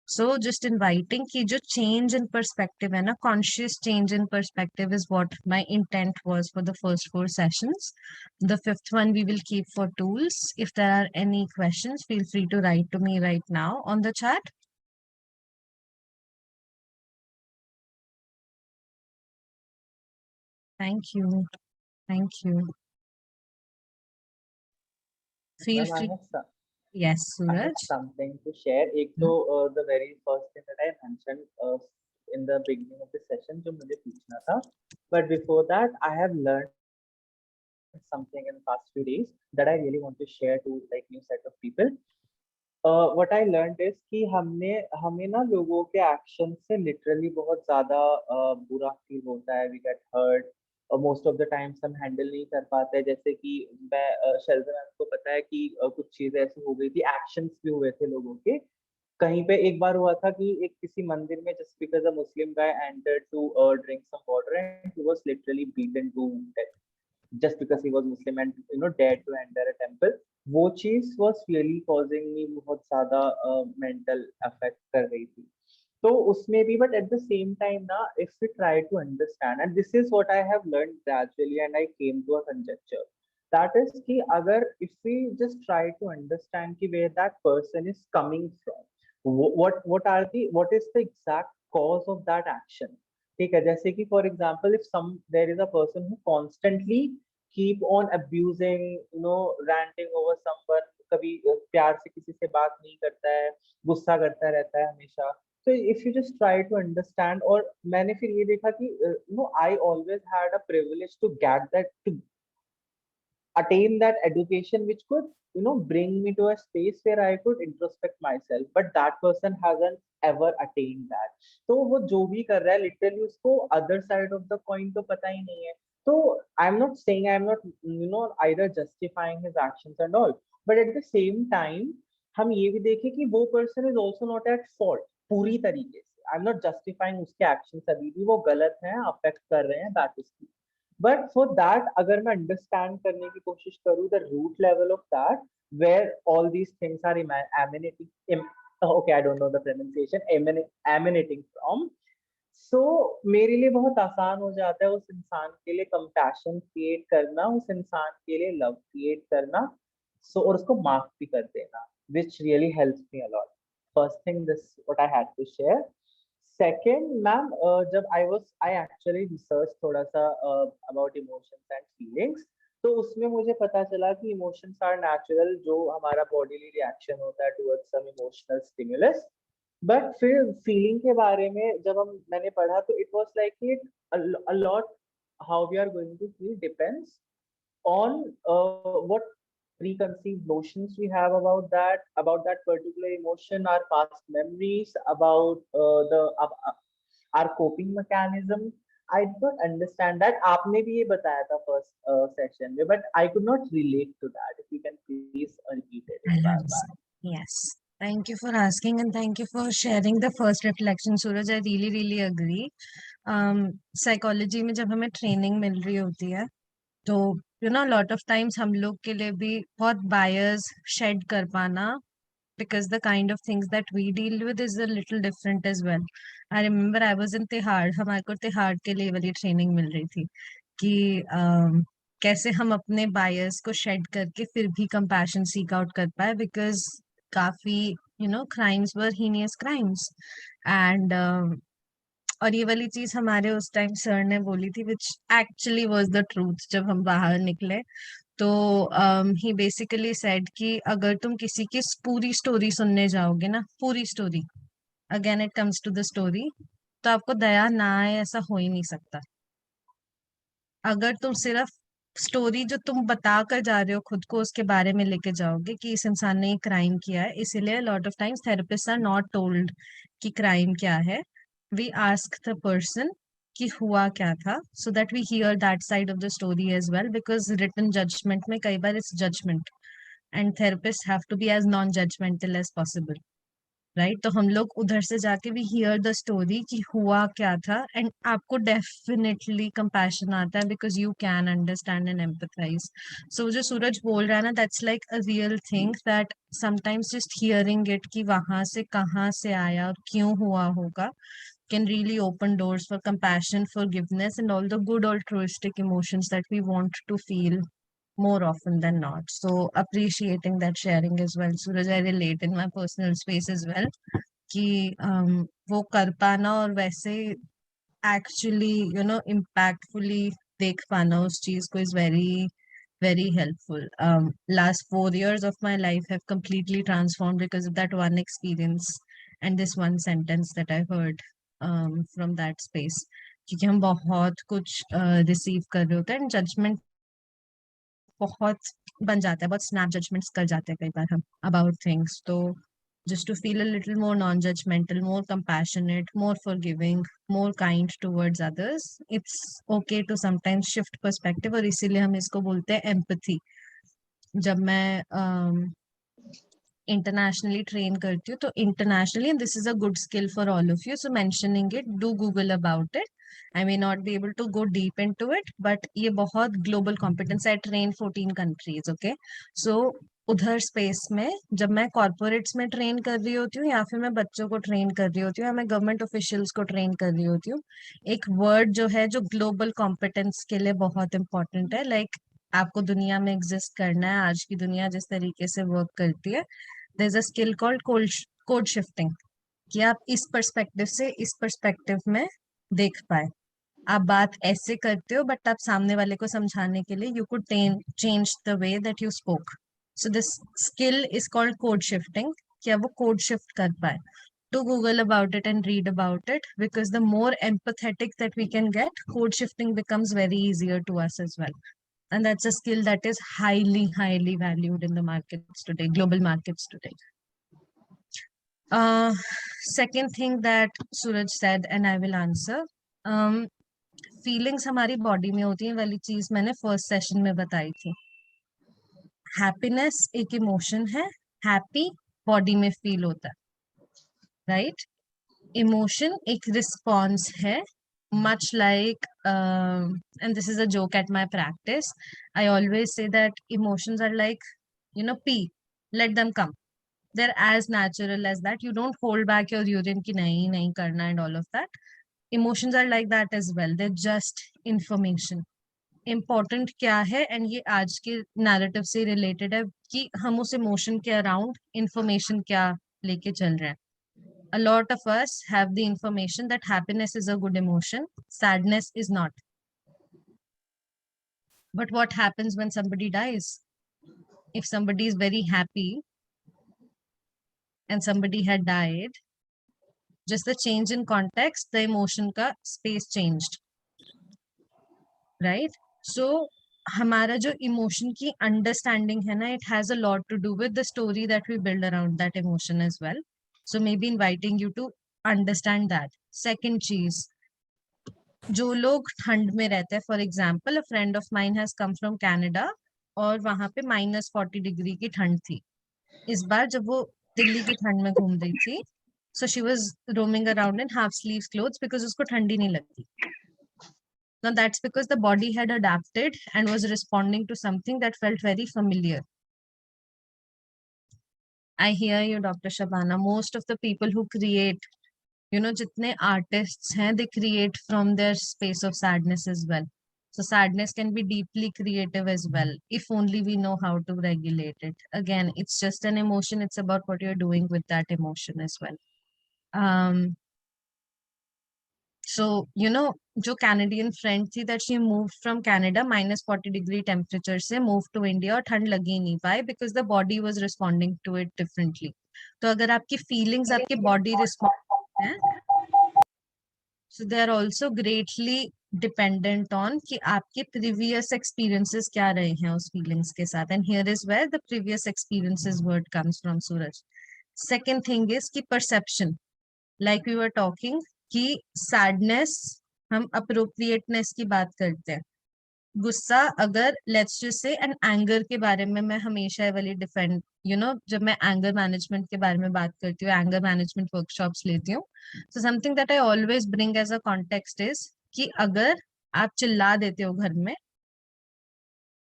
So just inviting कि जो change in perspective है ना, conscious change in perspective is what my intent was for the first 4 sessions. The 5th one we will keep for tools. If there are any questions, feel free to write to me right now on the chat. Thank you. Thank you. Feel Ma'am, free. I have some. Yes, I have Suraj. something to share. एक तो the very first thing that I mentioned in the beginning of the session जो मुझे पूछना था, but before that I have learned something in the past few days that I really want to share to like new set of people. What I learned is कि हमने हमें ना लोगों के एक्शन से लिटरली बहुत ज्यादा बुरा फील होता है, वी गेट हर्ट और मोस्ट ऑफ द टाइम्स हम हैंडल नहीं कर पाते हैं। जैसे कि मैं शेल्टर मैम को पता है कि कुछ चीजें ऐसी हो गई थी, एक्शंस भी हुए थे लोगों के। कहीं पे एक बार हुआ था कि एक किसी मंदिर में just because a Muslim guy entered to drink some water and he was literally beaten to death just because he was Muslim and dared to enter a temple. वो चीज was really causing me बहुत ज्यादा mental affect कर रही थी। तो उसमें भी but at the same time ना if we try to understand and this is what I have learned gradually and I came to a conjecture that is कि अगर if we just try to understand कि where that person is coming from, what is the exact cause of that action। ठीक है, जैसे कि for example if some there is a person who constantly keep on abusing ranting over someone, कभी प्यार से किसी से बात नहीं करता है, गुस्सा करता रहता है हमेशा। तो if you just try to understand, और मैंने फिर ये देखा कि I always had a privilege to get that, to attain that education which could bring me to a space where I could introspect myself, but that person hasn't ever attained that। तो वो जो भी कर रहा है literally उसको other side of the coin तो पता ही नहीं है। तो I am not saying, I am not either justifying his actions and all, but at the same time हम ये भी देखें कि वो person is also not at fault पूरी तरीके से। आई एम नॉट जस्टिफाइंग उसके एक्शंस, अभी भी वो गलत हैं, अफेक्ट कर रहे हैं, that is. But for that अगर मैं अंडरस्टैंड करने की कोशिश करूँ the root level of that where all these things are emanating, okay I don't know the pronunciation, emanating from, so मेरे लिए बहुत आसान हो जाता है उस इंसान के लिए कंपैशन क्रिएट करना, उस इंसान के लिए लव क्रिएट करना, सो और उसको माफ भी कर देना, which really helps me a lot। First thing, this what I had to share। Second, ma'am जब I actually research थोड़ा सा about emotions and feelings, तो उसमें मुझे पता चला कि इमोशंस आर नेचुरल, जो हमारा बॉडीली रिएक्शन होता है towards some emotional stimulus. But फिर फीलिंग के बारे में जब मैंने पढ़ा तो it was like it a lot how we are going to feel depends on what preconceived notions we have about that particular emotion, our past memories, about our coping mechanism। I did not understand that। आपने भी ये बताया था first session में, but I could not relate to that। If you can please repeat it एक बार। Yes. Thank you for asking and thank you for sharing the first reflection, Suraj. I really, really agree. Psychology में जब हमें training मिल रही होती है तो lot of times हम लोग के लिए भी बहुत बायस शेड कर पाना, because the kind of things that we deal with is a little different as well। I remember I was in Tihar, हमारे को तिहाड़ के लिए वाली ट्रेनिंग मिल रही थी कि कैसे हम अपने बायस को शेड करके फिर भी कंपैशन सीक आउट कर पाए, बिकॉज काफी crimes were heinous crimes and और ये वाली चीज हमारे उस टाइम सर ने बोली थी, which actually was the truth. जब हम बाहर निकले तो ही बेसिकली सेड कि अगर तुम किसी की पूरी स्टोरी सुनने जाओगे ना, पूरी story, again it comes to the story, तो आपको दया ना आए ऐसा हो ही नहीं सकता। अगर तुम सिर्फ स्टोरी जो तुम बता कर जा रहे हो खुद को उसके बारे में लेके जाओगे कि इस इंसान ने ये क्राइम किया है, इसीलिए lot of times therapists are not told कि क्राइम क्या है। वी आस्क द पर्सन कि हुआ क्या था, so that we hear that side of the story as well, because written judgement में कई बार it's judgement and therapist have to be as non judgemental as possible, right. तो हम लोग उधर से जाके भी हियर द स्टोरी कि हुआ क्या था, एंड आपको डेफिनेटली कंपैशन आता है because you can understand and empathise. So जो सूरज बोल रहा है ना, that's like a real thing that sometimes just hearing it कि वहां से कहाँ से आया और क्यों हुआ होगा can really open doors for compassion, forgiveness, and all the good altruistic emotions that we want to feel more often than not। So appreciating that sharing as well, Suraj, I relate in my personal space as well कि वो कर पाना और वैसे actually impactfully देख पाना उस चीज को is very helpful. Last 4 years of my life have completely transformed because of that one experience and this one sentence that I heard from that space. क्योंकि हम बहुत कुछ रिसीव कर रहे होते हैं एंड जजमेंट बहुत बन जाता है, बहुत स्नैप जजमेंट्स कर जाते हैं कई बार हम अबाउट थिंग्स. तो just to feel a little more non-judgmental, more compassionate, more forgiving, more kind towards others, it's okay to sometimes shift perspective. और इसीलिए हम इसको बोलते हैं empathy. जब मैं internationally train करती हूँ तो internationally, and this is a good skill for all of you, so mentioning it, do Google about it. I may not be able to go deep into it, but ये बहुत global competence. I train 14 countries, okay? So उधर space में जब मैं corporates में train कर रही होती हूँ या फिर मैं बच्चों को ट्रेन कर रही होती हूँ या मैं गवर्नमेंट ऑफिशियल्स को ट्रेन कर रही होती हूँ, एक वर्ड जो है जो ग्लोबल कॉम्पिटेंस के लिए बहुत इंपॉर्टेंट है. लाइक आपको दुनिया में एग्जिस्ट करना है, आज की दुनिया जिस तरीके से वर्क करती है, there is a skill called code shifting, कि आप इस पर्सपेक्टिव से इस पर्सपेक्टिव में देख पाए. आप बात ऐसे करते हो बट आप सामने वाले को समझाने के लिए you could change the way that you spoke. So this skill is called code shifting, कि आप वो कोड शिफ्ट कर पाए. To Google about it and read about it, because the more empathetic that we can get, code shifting becomes very easier to us as well. And that's a skill that is highly valued in the markets today, global markets today. Second thing that Suraj said, and I will answer. Feelings हमारी body में होती है, वाली चीज मैंने first session में बताई थी. हैप्पीनेस एक इमोशन है, हैप्पी बॉडी में फील होता है, राइट? इमोशन एक रिस्पॉन्स है, much like and this is a joke at my practice, I always say that emotions are like, pee, let them come. They're as natural as that. You don't hold back your urine ki nahi karna and all of that. Emotions are like that as well. They're just information. Important क्या है, and ये आज के narrative से related है कि हम उस इमोशन के अराउंड इंफॉर्मेशन क्या लेके चल रहे हैं. A lot of us have the information that happiness is a good emotion, sadness is not. But what happens when somebody dies? If somebody is very happy and somebody had died, just the change in context, the emotion ka space changed, right? So हमारा जो emotion की understanding है ना, it has a lot to do with the story that we build around that emotion as well. So maybe inviting you to understand that. Second चीज, जो लोग ठंड में रहते हैं, for example a friend of mine has come from Canada और वहां पे -40 डिग्री की ठंड थी. इस बार जब वो दिल्ली की ठंड में घूम रही थी, so she was roaming around in half sleeves clothes because उसको ठंडी नहीं लगती. Now that's because the body had adapted and was responding to something that felt very familiar. I hear you, Dr. Shabana. Most of the people who create, jitne artists hain, they create from their space of sadness as well. So sadness can be deeply creative as well, if only we know how to regulate it. Again, it's just an emotion. It's about what you're doing with that emotion as well. So, जो Canadian friend थी, that she moved from Canada, -40 degree temperature से moved to India और ठंड लगी नहीं पाए because the body was responding to it differently. तो अगर आपकी feelings आपके body respond हैं, so they are also greatly dependent on कि आपके previous experiences क्या रहे हैं उस feelings के साथ. And here is where the previous experiences word comes from, Suraj. Second thing is कि perception, like we were talking, कि सैडनेस हम अप्रोप्रिएटनेस की बात करते हैं. गुस्सा, अगर let's just say, and anger के बारे में मैं हमेशा वाली डिफेंड, जब मैं एंगर मैनेजमेंट के बारे में बात करती हूँ, एंगर मैनेजमेंट वर्कशॉप्स लेती हूँ, so something that I always bring as a context is कि अगर आप चिल्ला देते हो घर में,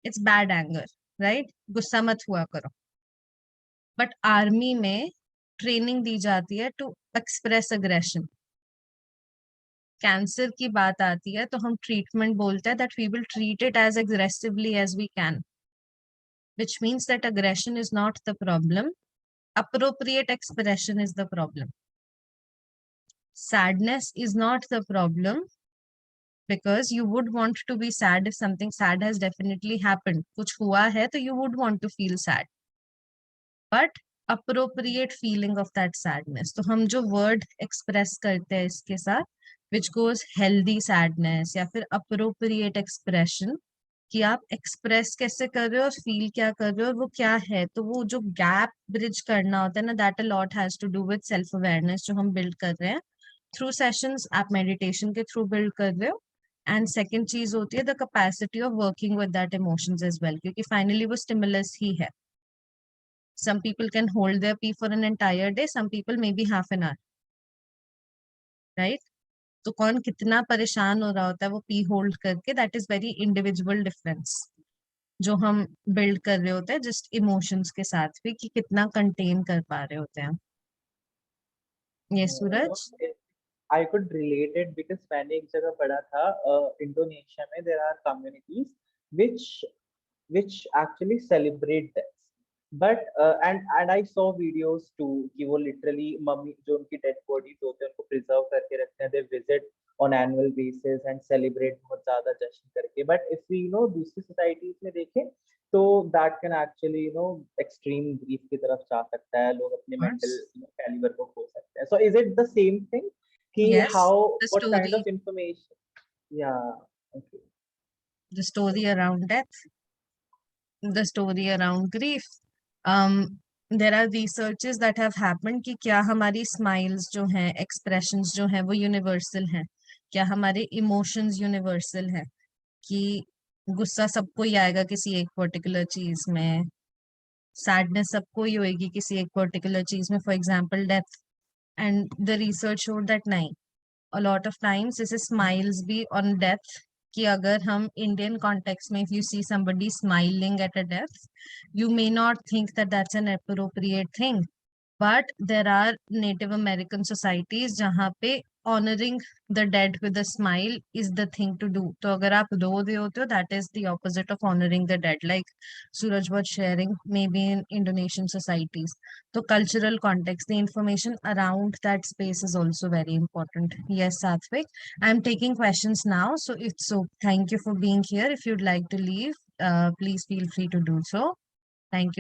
इट्स बैड एंगर, राइट? गुस्सा मत हुआ करो. बट आर्मी में ट्रेनिंग दी जाती है टू एक्सप्रेस अग्रेशन. कैंसर की बात आती है तो हम ट्रीटमेंट बोलते हैं that we will treat it as aggressively as we can, which means that aggression is not the problem, appropriate expression is the problem. Sadness is not the problem because you would want to be sad if something sad has definitely happened. कुछ हुआ है तो you would want to feel sad. But appropriate feeling of that sadness. तो हम जो word express करते हैं इसके साथ, which goes healthy sadness या फिर appropriate expression, कि आप एक्सप्रेस कैसे कर रहे हो और फील क्या कर रहे हो और वो क्या है, तो वो जो गैप ब्रिज करना होता है ना, that a lot has to do with self awareness जो हम बिल्ड कर रहे हैं थ्रू सेशंस, आप मेडिटेशन के थ्रू बिल्ड कर रहे हो. एंड सेकंड चीज होती है the capacity of working with that emotions as well, क्योंकि फाइनली वो स्टिमुलस ही है. Some people can hold their pee for an entire day, some people may be half an hour, right? तो कौन कितना परेशान हो रहा होता है वो पी होल्ड करके, that is very individual difference जो हम बिल्ड कर रहे होते हैं जस्ट इमोशंस के साथ भी, कि कितना कंटेन कर पा रहे होते हैं. ये सूरज. I could relate it because मैंने एक जगह पढ़ा था इंडोनेशिया में there are communities which actually celebrate this. But and I saw videos too कि वो literally मम्मी जो उनकी dead bodies होते हैं उनको preserve करके रखते हैं, they visit on annual basis and celebrate बहुत ज़्यादा जश्न करके. But if we दूसरी societies में देखें तो that can actually extreme grief की तरफ जा सकता है, लोग अपने mental caliber को खो सकते हैं. So is it the same thing कि Yes, how the what kind story, of information? Yeah, okay. the story around death, the story around grief. There are researches that have happened कि क्या हमारी smiles जो हैं, expressions जो हैं वो universal हैं, क्या हमारे emotions universal हैं, कि गुस्सा सबको ही आएगा किसी एक पर्टिकुलर चीज में, सैडनेस सबको ही होएगी किसी एक पर्टिकुलर चीज में, for example death. And the research showed that नहीं, a lot of times this is smiles be on death, कि अगर हम Indian context में if you see somebody smiling at a death, you may not think that that's an appropriate thing, but there are Native American societies जहाँ पे honoring the dead with a smile is the thing to do. तो अगर आप रो रहे होते हो, that is the opposite of honoring the dead, like Suraj was sharing, maybe in Indonesian societies. So cultural context, the information around that space is also very important. Yes, Satvik, I'm taking questions now, so thank you for being here. If you'd like to leave, please feel free to do so. Thank you.